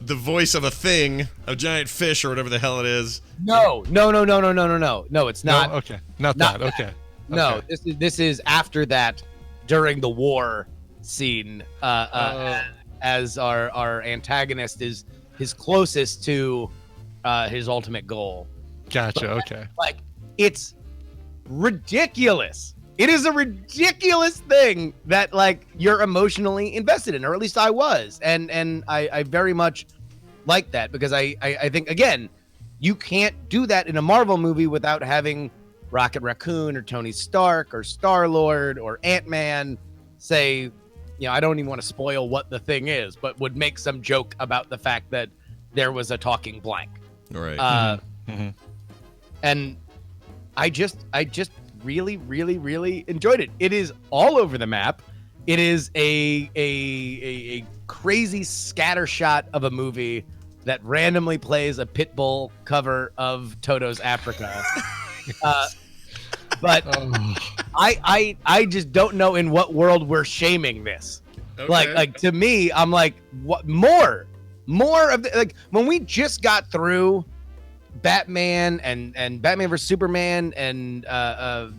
[SPEAKER 1] the voice of a thing, a giant fish, or whatever the hell it is.
[SPEAKER 10] No. No, it's not.
[SPEAKER 2] No? Okay, not that. Okay.
[SPEAKER 10] No,
[SPEAKER 2] Okay.
[SPEAKER 10] this is after that, during the war scene, as our antagonist is his closest to his ultimate goal.
[SPEAKER 2] Gotcha. Okay.
[SPEAKER 10] Like, it's ridiculous. It is a ridiculous thing that, like, you're emotionally invested in, or at least I was, and I very much like that, because I think, again, you can't do that in a Marvel movie without having Rocket Raccoon or Tony Stark or Star-Lord or Ant-Man say, I don't even want to spoil what the thing is, but would make some joke about the fact that there was a talking blank.
[SPEAKER 1] Right.
[SPEAKER 10] And I just really, really, really enjoyed it. It is all over the map. It is a crazy scatter shot of a movie that randomly plays a Pitbull cover of Toto's Africa. But I just don't know in what world we're shaming this. Okay. Like to me, I'm like, what more of the, like, when we just got through Batman and Batman vs Superman and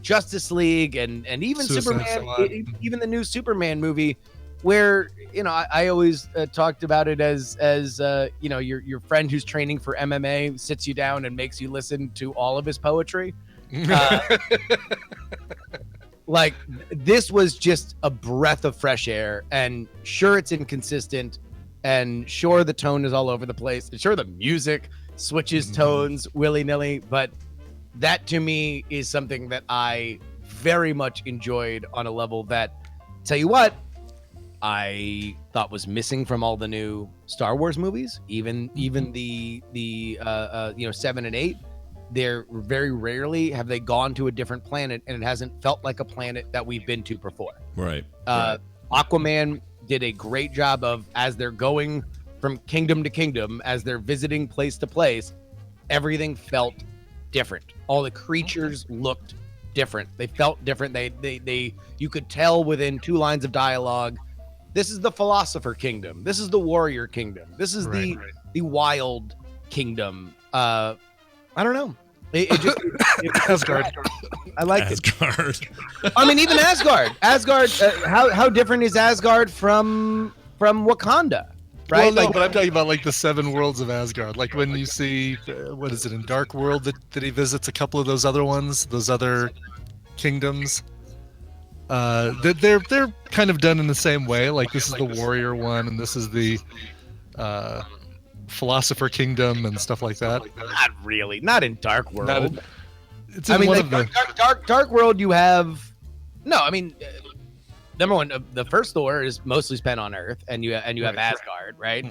[SPEAKER 10] Justice League and even Superman, even the new Superman movie, where I always talked about it as your friend who's training for MMA sits you down and makes you listen to all of his poetry. Like, this was just a breath of fresh air, and sure, it's inconsistent, and sure, the tone is all over the place, and sure, the music switches tones willy-nilly, but that to me is something that I very much enjoyed on a level that, tell you what, I thought was missing from all the new Star Wars movies, even the 7 and 8. They're very rarely have they gone to a different planet, and it hasn't felt like a planet that we've been to before.
[SPEAKER 1] Right.
[SPEAKER 10] Aquaman did a great job of, as they're going from kingdom to kingdom, as they're visiting place to place, everything felt different. All the creatures looked different. They felt different. They you could tell within 2 lines of dialogue, this is the philosopher kingdom. This is the warrior kingdom. This is the wild kingdom. I don't know. It just
[SPEAKER 2] Asgard.
[SPEAKER 10] I like
[SPEAKER 1] Asgard.
[SPEAKER 10] I mean, even Asgard. How different is Asgard from Wakanda? Right?
[SPEAKER 2] Well, no, but I'm talking about like the 7 worlds of Asgard. Like when you see, what is it, in Dark World that he visits a couple of those other ones, those other kingdoms. They're kind of done in the same way. Like this is the warrior one, and this is the philosopher kingdom and stuff like that.
[SPEAKER 10] Not really. Not in Dark World.
[SPEAKER 2] It's in one of the
[SPEAKER 10] Dark World. You have number one, the first Thor is mostly spent on Earth, and you have Asgard, right?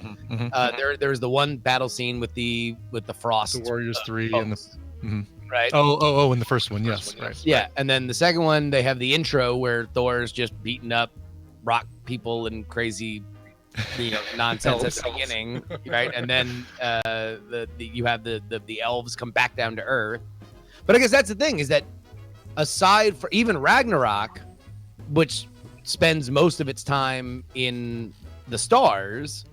[SPEAKER 10] There's the one battle scene with the Frost,
[SPEAKER 2] the Warriors 3, and the
[SPEAKER 10] right.
[SPEAKER 2] Oh, in the first one, yes, right.
[SPEAKER 10] Yeah, and then the second one, they have the intro where Thor's just beating up rock people and crazy, nonsense at the beginning, right? And then you have the elves come back down to Earth. But I guess that's the thing, is that aside from even Ragnarok, which spends most of its time in the stars,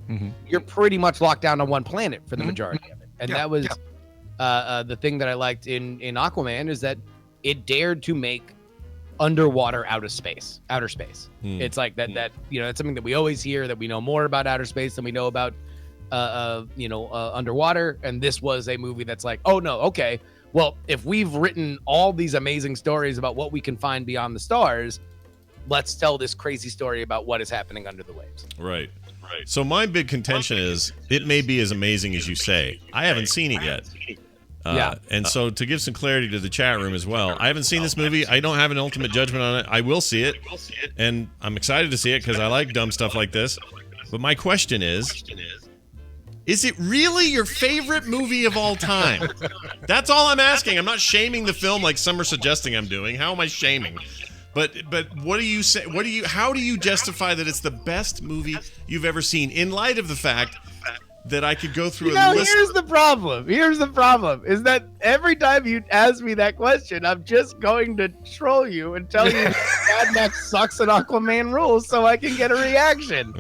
[SPEAKER 10] you're pretty much locked down on one planet for the majority of it. And that was the thing that I liked in Aquaman, is that it dared to make underwater outer space. It's like that it's something that we always hear, that we know more about outer space than we know about underwater. And this was a movie that's like, oh no, okay, well, if we've written all these amazing stories about what we can find beyond the stars, let's tell this crazy story about what is happening under the waves.
[SPEAKER 1] Right. So my big contention is, it may be as amazing as you say. I haven't seen it yet. And so to give some clarity to the chat room as well, I haven't seen this movie. I don't have an ultimate judgment on it. I will see it, and I'm excited to see it because I like dumb stuff like this. But my question is it really your favorite movie of all time? That's all I'm asking. I'm not shaming the film like some are suggesting I'm doing. How am I shaming? But what do you say? How do you justify that it's the best movie you've ever seen in light of the fact that I could go through a list?
[SPEAKER 10] Here's the problem. Is that every time you ask me that question, I'm just going to troll you and tell you Mad Max sucks and Aquaman rules so I can get a reaction.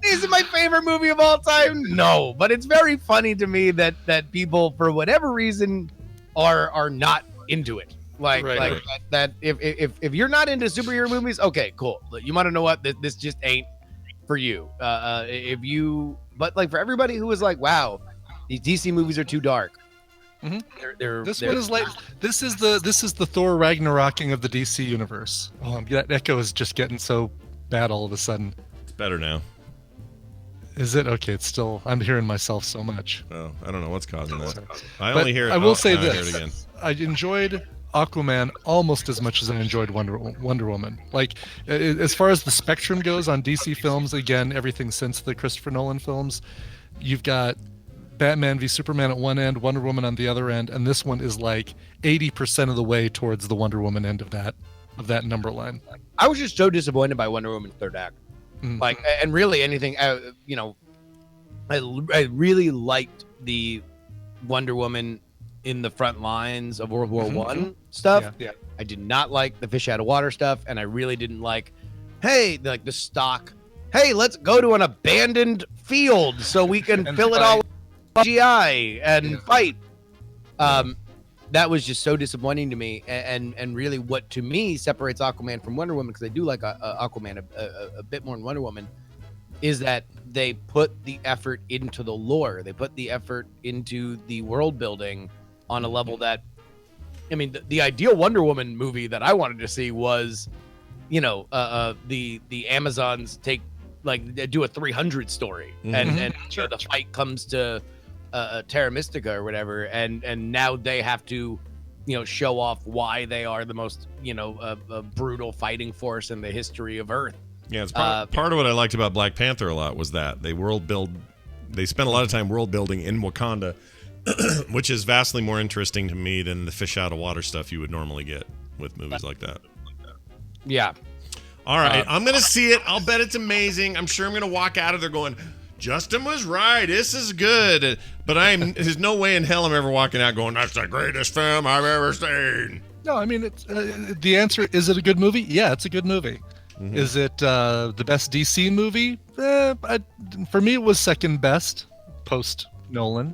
[SPEAKER 10] Is it my favorite movie of all time? No, but it's very funny to me that people, for whatever reason, are not into it. That if you're not into superhero movies, okay, cool. You want to know what? This just ain't for you. But like for everybody who is like, wow, these DC movies are too dark.
[SPEAKER 2] Mm-hmm. This is the Thor Ragnaroking of the DC universe. Oh, that echo is just getting so bad all of a sudden.
[SPEAKER 1] It's better now.
[SPEAKER 2] Is it? Okay, it's still, I'm hearing myself so much.
[SPEAKER 1] Oh, I don't know what's causing that. I
[SPEAKER 2] only hear it. I will say
[SPEAKER 1] this.
[SPEAKER 2] I hear it again. I enjoyed Aquaman almost as much as I enjoyed Wonder Woman. Like, as far as the spectrum goes on DC films, again, everything since the Christopher Nolan films, you've got Batman v Superman at one end, Wonder Woman on the other end, and this one is like 80% of the way towards the Wonder Woman end of that number line.
[SPEAKER 10] I was just so disappointed by Wonder Woman's third act. Like, and really anything, I really liked the Wonder Woman in the front lines of World War One stuff.
[SPEAKER 2] Yeah.
[SPEAKER 10] I did not like the fish out of water stuff, and I really didn't like, the stock. Hey, let's go to an abandoned field so we can fill it all with GI and fight. That was just so disappointing to me, and really what to me separates Aquaman from Wonder Woman, because I do like Aquaman a bit more than Wonder Woman, is that they put the effort into the lore. They put the effort into the world building on a level that, I mean, the ideal Wonder Woman movie that I wanted to see was, the Amazons do a 300 story, and the fight comes to Terra Mystica or whatever, and now they have to, show off why they are the most, brutal fighting force in the history of Earth.
[SPEAKER 1] Yeah, it's part of what I liked about Black Panther a lot was that they spent a lot of time world building in Wakanda, which is vastly more interesting to me than the fish out of water stuff you would normally get with movies like that.
[SPEAKER 10] Yeah.
[SPEAKER 1] All right, I'm gonna see it. I'll bet it's amazing. I'm sure I'm gonna walk out of there going, Justin was right. This is good. But there's no way in hell I'm ever walking out going, that's the greatest film I've ever seen.
[SPEAKER 2] No, I mean, it's the answer, is it a good movie? Yeah, it's a good movie. Mm-hmm. Is it the best DC movie? For me, it was second best post Nolan.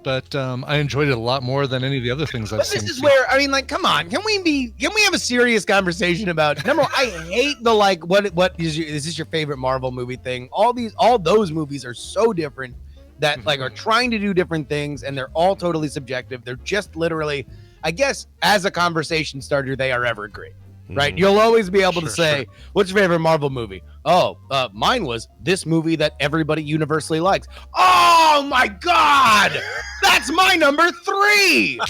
[SPEAKER 2] But I enjoyed it a lot more than any of the other things I've seen.
[SPEAKER 10] This is where, I mean, like, come on, can we have a serious conversation about, number one, I hate the, like, what is this your favorite Marvel movie thing? All those movies are so different that, like, are trying to do different things, and they're all totally subjective. They're just literally, I guess, as a conversation starter, they are evergreen. Right? You'll always be able to say, what's your favorite Marvel movie? Oh, mine was this movie that everybody universally likes. Oh my God! That's my number 3!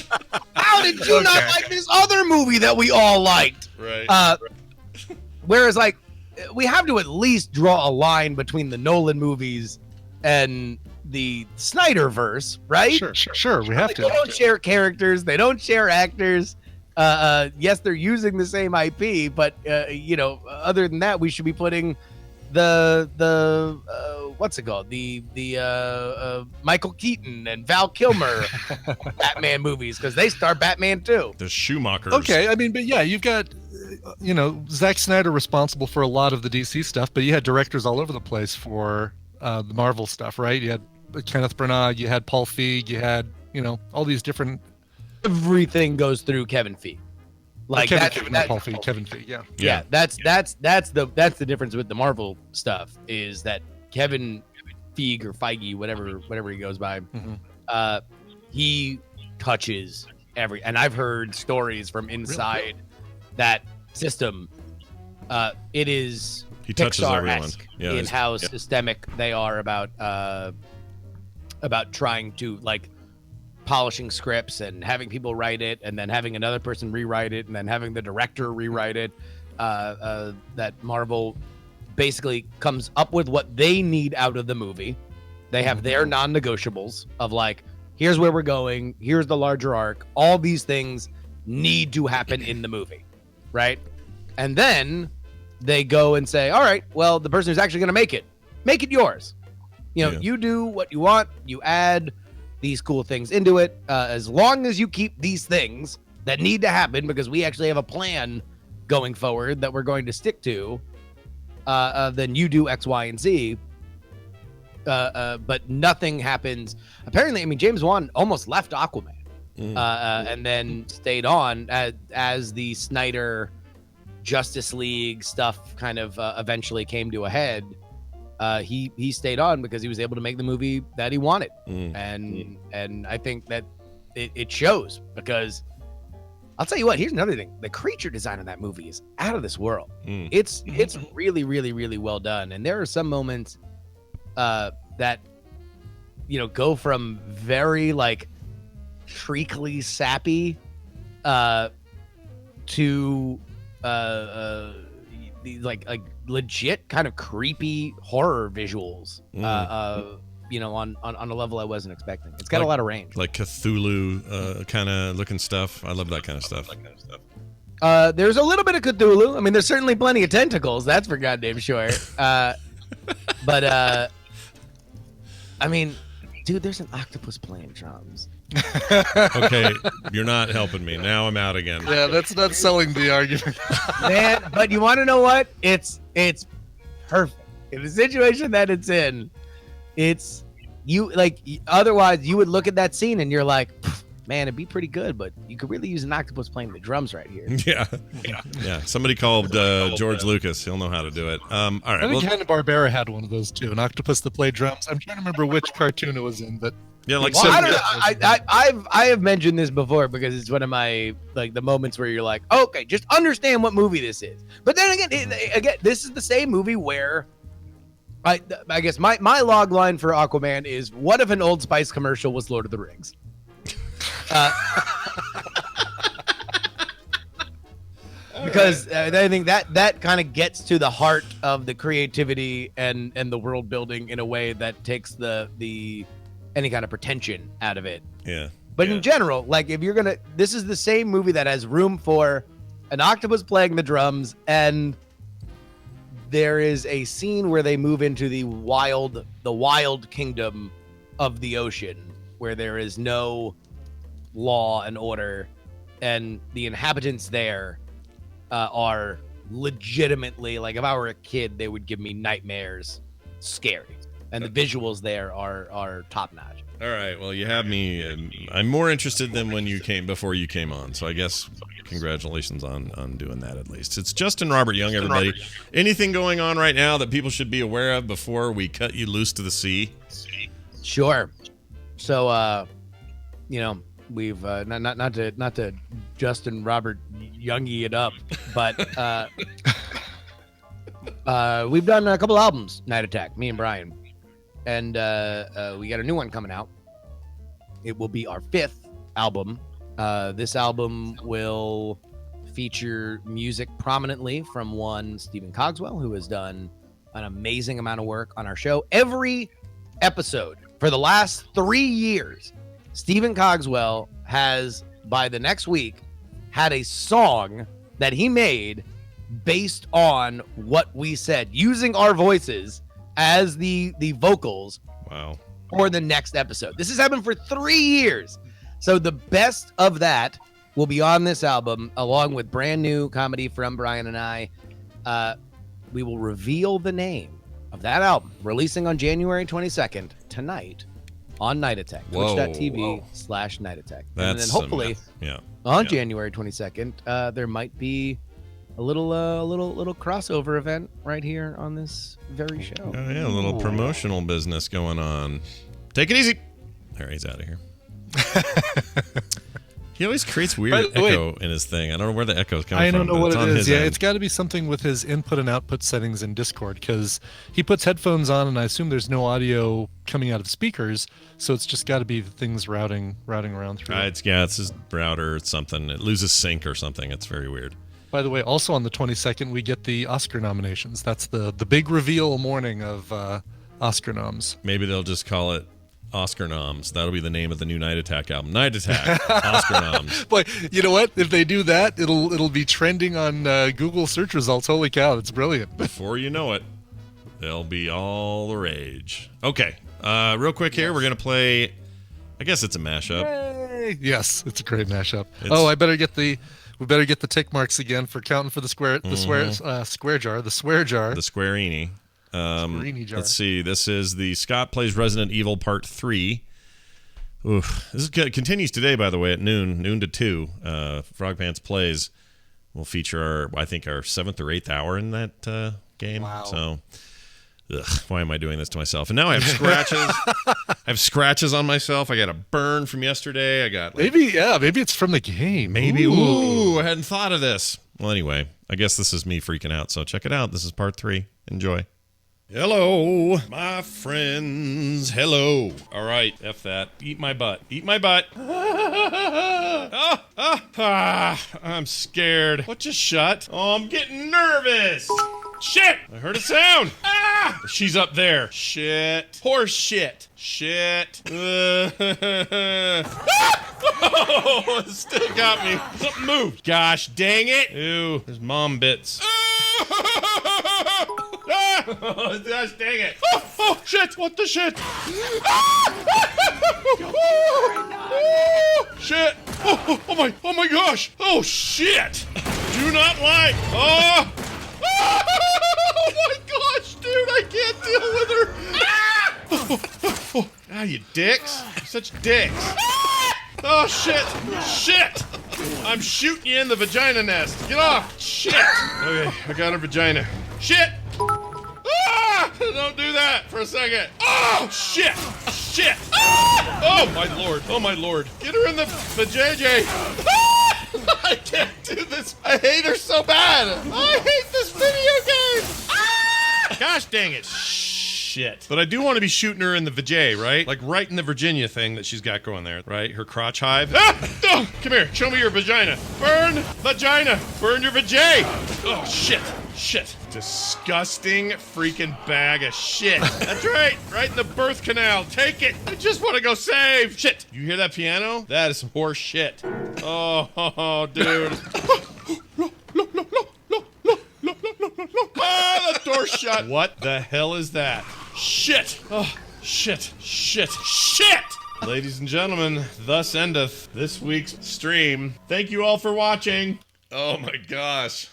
[SPEAKER 10] How did you not like this other movie that we all liked?
[SPEAKER 1] Right.
[SPEAKER 10] Whereas, like, we have to at least draw a line between the Nolan movies and the Snyderverse, right?
[SPEAKER 2] Sure. We have to.
[SPEAKER 10] They don't share characters. They don't share actors. Yes, they're using the same IP, but other than that, we should be putting the what's it called? The Michael Keaton and Val Kilmer Batman movies, because they star Batman too.
[SPEAKER 1] The Schumachers.
[SPEAKER 2] Okay, I mean, but yeah, you've got Zack Snyder responsible for a lot of the DC stuff, but you had directors all over the place for the Marvel stuff, right? You had Kenneth Branagh, you had Paul Feig, you had all these different.
[SPEAKER 10] Everything goes through Kevin Feige. Like
[SPEAKER 2] Kevin Feige,
[SPEAKER 10] yeah. That's the difference with the Marvel stuff, is that Kevin Feige or Feige, whatever he goes by, he touches and I've heard stories from inside that system. It is
[SPEAKER 1] he touches everyone.
[SPEAKER 10] In how systemic they are about trying to, like, polishing scripts and having people write it and then having another person rewrite it and then having the director rewrite it. That Marvel basically comes up with what they need out of the movie. They have their non-negotiables of, like, here's where we're going, here's the larger arc, all these things need to happen in the movie, right? And then they go and say, all right, well, the person who's actually going to make it yours. You do what you want. You add these cool things into it. As long as you keep these things that need to happen, because we actually have a plan going forward that we're going to stick to, then you do X, Y, and Z. But nothing happens. Apparently, I mean, James Wan almost left Aquaman and then stayed on as the Snyder Justice League stuff kind of eventually came to a head. He stayed on because he was able to make the movie that he wanted. And I think that it shows, because I'll tell you what, here's another thing. The creature design of that movie is out of this world. It's really, really, really well done. And there are some moments that, go from very like treacly sappy to like legit kind of creepy horror visuals. On a level I wasn't expecting. It's got a lot of range,
[SPEAKER 1] like Cthulhu kind of looking stuff. I love that kind of stuff.
[SPEAKER 10] There's a little bit of Cthulhu. I mean, there's certainly plenty of tentacles. That's for goddamn sure. But I mean, dude, there's an octopus playing drums.
[SPEAKER 1] Okay, you're not helping me. Now I'm out again.
[SPEAKER 2] Yeah, that's not selling the argument.
[SPEAKER 10] Man, but you want to know what? It's perfect. In the situation that it's in, it's otherwise you would look at that scene and you're like, man, it'd be pretty good, but you could really use an octopus playing the drums right here.
[SPEAKER 1] Yeah. Somebody called George Lucas. He'll know how to do it. All right.
[SPEAKER 2] I think Hanna-Barbera had one of those too, an octopus that played drums. I'm trying to remember which cartoon it was in, but
[SPEAKER 1] yeah, like
[SPEAKER 10] I don't know. I have mentioned this before because it's one of my the moments where you're like, okay, just understand what movie this is. But then again, this is the same movie where I guess my log line for Aquaman is, what if an Old Spice commercial was Lord of the Rings? Because I think that kind of gets to the heart of the creativity and the world building in a way that takes the any kind of pretension out of it.
[SPEAKER 1] Yeah.
[SPEAKER 10] But in general, like, if you're gonna, this is the same movie that has room for an octopus playing the drums, and there is a scene where they move into the wild kingdom of the ocean, where there is no law and order, and the inhabitants there are legitimately, like, if I were a kid, they would give me nightmares. Scary. And the visuals there are top notch.
[SPEAKER 1] All right. Well, you have me. I'm more interested than before you came on. So I guess congratulations on doing that at least. It's Justin Robert Young, everybody. Anything going on right now that people should be aware of before we cut you loose to the sea?
[SPEAKER 10] Sure. So, we've not to Justin Robert Youngy it up, but we've done a couple albums, Night Attack, me and Brian. And we got a new one coming out. It will be our 5th album. This album will feature music prominently from one Stephen Cogswell, who has done an amazing amount of work on our show. Every episode for the last 3 years, Stephen Cogswell has, by the next week, had a song that he made based on what we said, using our voices as the vocals.
[SPEAKER 1] Wow.
[SPEAKER 10] For the next episode. This has happened for 3 years. So the best of that will be on this album, along with brand new comedy from Brian and I. We will reveal the name of that album, releasing on January 22nd, tonight, on Night Attack. Twitch.tv/Night Attack. And then hopefully on January 22nd, there might be a little crossover event right here on this very show.
[SPEAKER 1] Oh yeah, a little promotional business going on. Take it easy. There, he's out of here. He always creates weird echo in his thing. I don't know where the echo's coming from.
[SPEAKER 2] I don't know what it is. Yeah, it's got to be something with his input and output settings in Discord, because he puts headphones on, and I assume there's no audio coming out of speakers, so it's just got to be the things routing around through.
[SPEAKER 1] It's his router or something. It loses sync or something. It's very weird.
[SPEAKER 2] By the way, also on the 22nd, we get the Oscar nominations. That's the big reveal morning of Oscar noms.
[SPEAKER 1] Maybe they'll just call it Oscar noms. That'll be the name of the new Night Attack album. Night Attack, Oscar noms.
[SPEAKER 2] Boy, you know what? If they do that, it'll be trending on Google search results. Holy cow, it's brilliant.
[SPEAKER 1] Before you know it, they'll be all the rage. Okay, real quick here, we're going to play, I guess it's a mashup.
[SPEAKER 2] Yay! Yes, it's a great mashup. We better get the tick marks again for counting for the square jar. The
[SPEAKER 1] Squareini.
[SPEAKER 2] Jar.
[SPEAKER 1] Let's see. This is the Scott Plays Resident Evil Part 3. Oof. This continues today, by the way, at noon to 2. Frog Pants Plays will feature our 7th or 8th hour in that game.
[SPEAKER 2] Wow.
[SPEAKER 1] So, why am I doing this to myself? And now I have scratches. I have scratches on myself. I got a burn from yesterday. I got
[SPEAKER 2] maybe it's from the game.
[SPEAKER 1] Maybe. Ooh, I hadn't thought of this. Well, anyway, I guess this is me freaking out. So check it out. This is Part 3. Enjoy. Hello, my friends. Hello. All right, F that. Eat my butt. Eat my butt. I'm scared. What just shut? Oh, I'm getting nervous. Shit! I heard a sound. She's up there. Shit. Horse shit. Shit. Oh, it still got me. Something moved. Gosh dang it. Ew, there's mom bits. Oh, gosh dang it. Oh, shit. What the shit? Shit. Oh my gosh. Oh, shit. Do not like. Oh my gosh, dude. I can't deal with her. You dicks. You're such dicks. Oh, shit. Shit. I'm shooting you in the vagina nest. Get off. Shit. Okay, I got her vagina. Shit. Don't do that for a second. Oh, shit. Shit. Oh, my lord. Oh, my lord. Get her in the vajayjay. I can't do this. I hate her so bad. I hate this video game. Gosh dang it. Shit. But I do want to be shooting her in the vajay, right? Like right in the Virginia thing that she's got going there, right? Her crotch hive. Oh, come here. Show me your vagina. Burn vagina. Burn your vajay. Oh, shit. Shit. Disgusting freaking bag of shit. That's right. Right in the birth canal. Take it. I just want to go save. Shit. You hear that piano? That is some horse shit. Oh, dude. Ah, the door's shut. What the hell is that? Shit. Oh, shit. Shit. Shit. Ladies and gentlemen, thus endeth this week's stream. Thank you all for watching. Oh my gosh.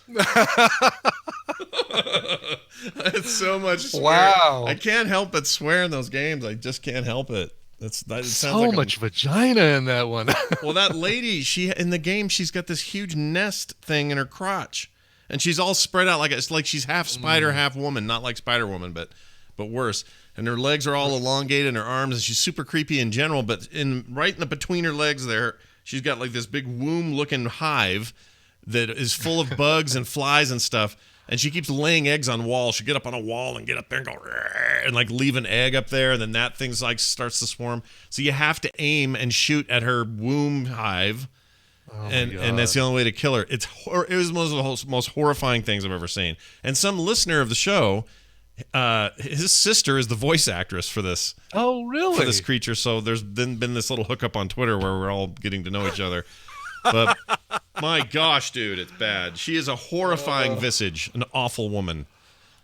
[SPEAKER 1] It's so much swear.
[SPEAKER 2] Wow.
[SPEAKER 1] I can't help but swear in those games. I just can't help it. It sounds
[SPEAKER 2] so
[SPEAKER 1] like
[SPEAKER 2] much vagina in that one.
[SPEAKER 1] Well, that lady, in the game, she's got this huge nest thing in her crotch. And she's all spread out it's like she's half spider, half woman. Not like Spider-Woman, but worse. And her legs are all elongated and her arms, and she's super creepy in general, but right in the between her legs there, she's got like this big womb-looking hive that is full of bugs and flies and stuff, and she keeps laying eggs on walls. She'll get up on a wall and get up there and go and like leave an egg up there, and then that thing's like starts to swarm. So you have to aim and shoot at her womb hive, and that's the only way to kill her. It was one of the most horrifying things I've ever seen. And some listener of the show, his sister is the voice actress for this.
[SPEAKER 2] Oh, really?
[SPEAKER 1] For this creature. So there's been this little hookup on Twitter where we're all getting to know each other. But my gosh, dude, it's bad. She is a horrifying visage, an awful woman.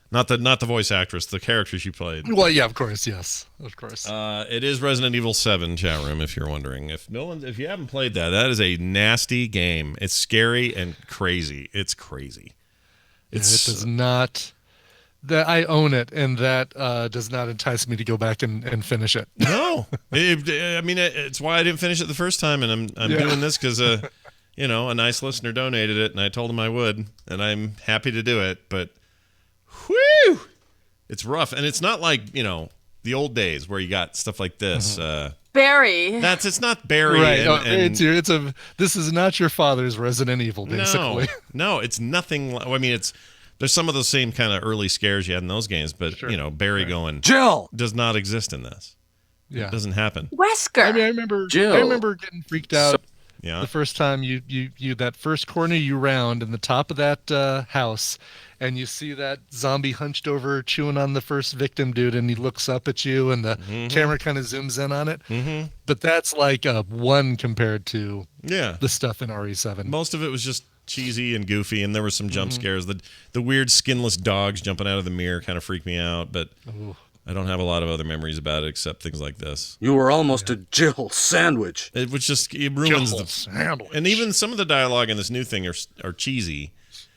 [SPEAKER 1] Not the voice actress, the character she played.
[SPEAKER 2] Well, yeah, of course, yes, of course.
[SPEAKER 1] It is Resident Evil 7 chat room, if you're wondering. If you haven't played that is a nasty game. It's scary and crazy. It's crazy.
[SPEAKER 2] It does not. That I own it, and that does not entice me to go back and finish it.
[SPEAKER 1] No, it's why I didn't finish it the first time, and I'm doing this because a nice listener donated it, and I told him I would, and I'm happy to do it. But, whew, it's rough, and it's not like the old days where you got stuff like this.
[SPEAKER 9] Barry.
[SPEAKER 1] It's not Barry.
[SPEAKER 2] Right. This is not your father's Resident Evil, basically.
[SPEAKER 1] No, it's nothing. There's some of those same kind of early scares you had in those games, but Barry going Jill does not exist in this. Yeah, it doesn't happen.
[SPEAKER 9] Wesker.
[SPEAKER 2] I remember getting freaked out
[SPEAKER 1] Yeah.
[SPEAKER 2] The first time you that first corner you round in the top of that house, and you see that zombie hunched over chewing on the first victim dude, and he looks up at you, and the camera kind of zooms in on it. Mm-hmm. But that's like a 1 compared to the stuff in RE7.
[SPEAKER 1] Most of it was just cheesy and goofy, and there were some jump scares. The weird skinless dogs jumping out of the mirror kind of freaked me out, but I don't have a lot of other memories about it except things like this.
[SPEAKER 11] You were almost a Jill sandwich.
[SPEAKER 1] It ruins
[SPEAKER 2] Jill sandwich.
[SPEAKER 1] And even some of the dialogue in this new thing are cheesy.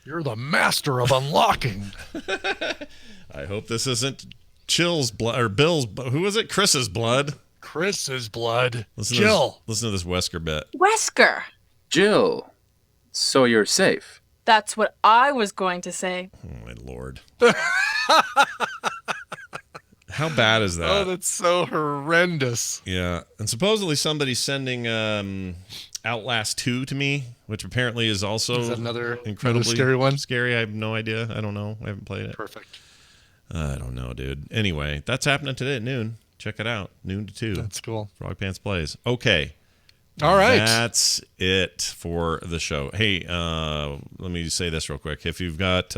[SPEAKER 2] You're the master of unlocking.
[SPEAKER 1] I hope this isn't Chill's blood or Bill's. Who was it? Chris's blood.
[SPEAKER 2] Chris's blood.
[SPEAKER 1] Jill. Listen to this Wesker bit.
[SPEAKER 12] Wesker.
[SPEAKER 11] Jill, so you're safe.
[SPEAKER 12] That's what I was going to say.
[SPEAKER 1] Oh, my Lord. How bad is that?
[SPEAKER 2] Oh, that's so horrendous.
[SPEAKER 1] Yeah. And supposedly somebody's sending Outlast 2 to me, which apparently is also
[SPEAKER 2] another
[SPEAKER 1] incredibly
[SPEAKER 2] scary one.
[SPEAKER 1] Scary. I have no idea. I don't know. I haven't played it.
[SPEAKER 2] Perfect.
[SPEAKER 1] I don't know, dude. Anyway, that's happening today at noon. Check it out. Noon to 2.
[SPEAKER 2] That's cool.
[SPEAKER 1] Frog Pants Plays. Okay.
[SPEAKER 2] All right.
[SPEAKER 1] That's it for the show. Hey, let me say this real quick. If you've got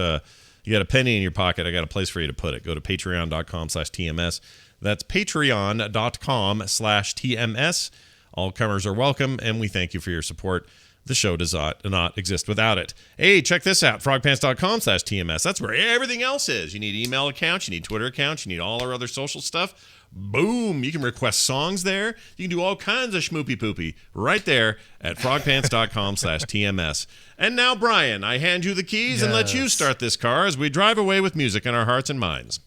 [SPEAKER 1] you got a penny in your pocket, I got a place for you to put it. Go to patreon.com/TMS. That's patreon.com/TMS. All comers are welcome, and we thank you for your support. The show does not exist without it. Hey, check this out, frogpants.com/TMS. That's where everything else is. You need email accounts, you need Twitter accounts, you need all our other social stuff. Boom! You can request songs there. You can do all kinds of schmoopy poopy right there at frogpants.com/TMS. And now, Brian, I hand you the keys and let you start this car as we drive away with music in our hearts and minds.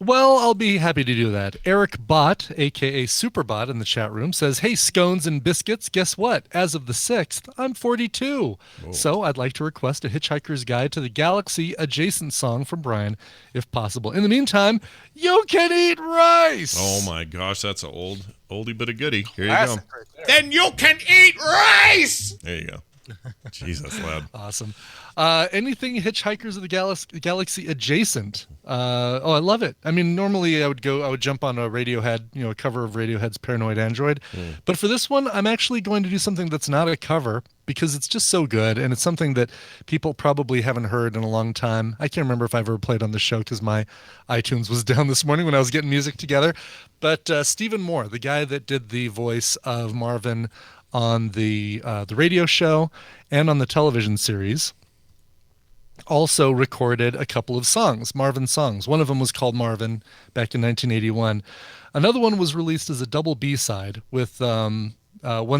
[SPEAKER 2] Well, I'll be happy to do that. Eric Bot, a.k.a. Superbot in the chat room, says, hey, scones and biscuits, guess what? As of the 6th, I'm 42. Whoa. So I'd like to request a Hitchhiker's Guide to the Galaxy adjacent song from Brian, if possible. In the meantime, you can eat rice.
[SPEAKER 1] Oh, my gosh, that's an oldie but a goodie. Here you
[SPEAKER 2] Classic
[SPEAKER 1] go.
[SPEAKER 2] right there.
[SPEAKER 1] Then you can eat rice! There you go. Jesus, loud.
[SPEAKER 2] Awesome. Anything Hitchhikers of the Galaxy adjacent? I love it. I mean, normally I would jump on a Radiohead, a cover of Radiohead's Paranoid Android. But for this one, I'm actually going to do something that's not a cover because it's just so good. And it's something that people probably haven't heard in a long time. I can't remember if I've ever played on the show because my iTunes was down this morning when I was getting music together. But Stephen Moore, the guy that did the voice of Marvin on the radio show and on the television series, also recorded a couple of songs, Marvin songs. One of them was called Marvin back in 1981. Another one was released as a double B-side with one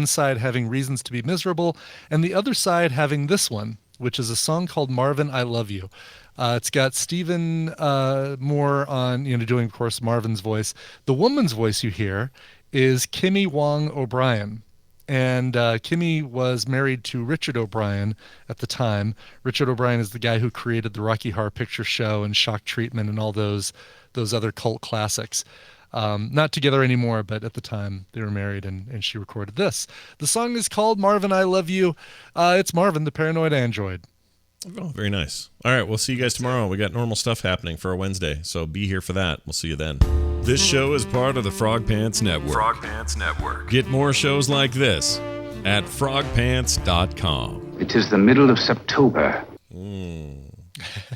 [SPEAKER 2] side having Reasons to Be Miserable and the other side having this one, which is a song called Marvin, I Love You. It's got Stephen Moore on, doing, of course, Marvin's voice. The woman's voice you hear is Kimmy Wong O'Brien. And Kimmy was married to Richard O'Brien at the time. Richard O'Brien is the guy who created the Rocky Horror Picture Show and Shock Treatment and all those other cult classics. Not together anymore, but at the time they were married, and she recorded this. The song is called Marvin, I Love You. It's Marvin, the Paranoid Android.
[SPEAKER 1] Oh, very nice. All right, we'll see you guys tomorrow. We got normal stuff happening for a Wednesday, so be here for that. We'll see you then. This show is part of the Frog Pants Network.
[SPEAKER 5] Frog Pants Network.
[SPEAKER 1] Get more shows like this at frogpants.com.
[SPEAKER 4] It is the middle of September.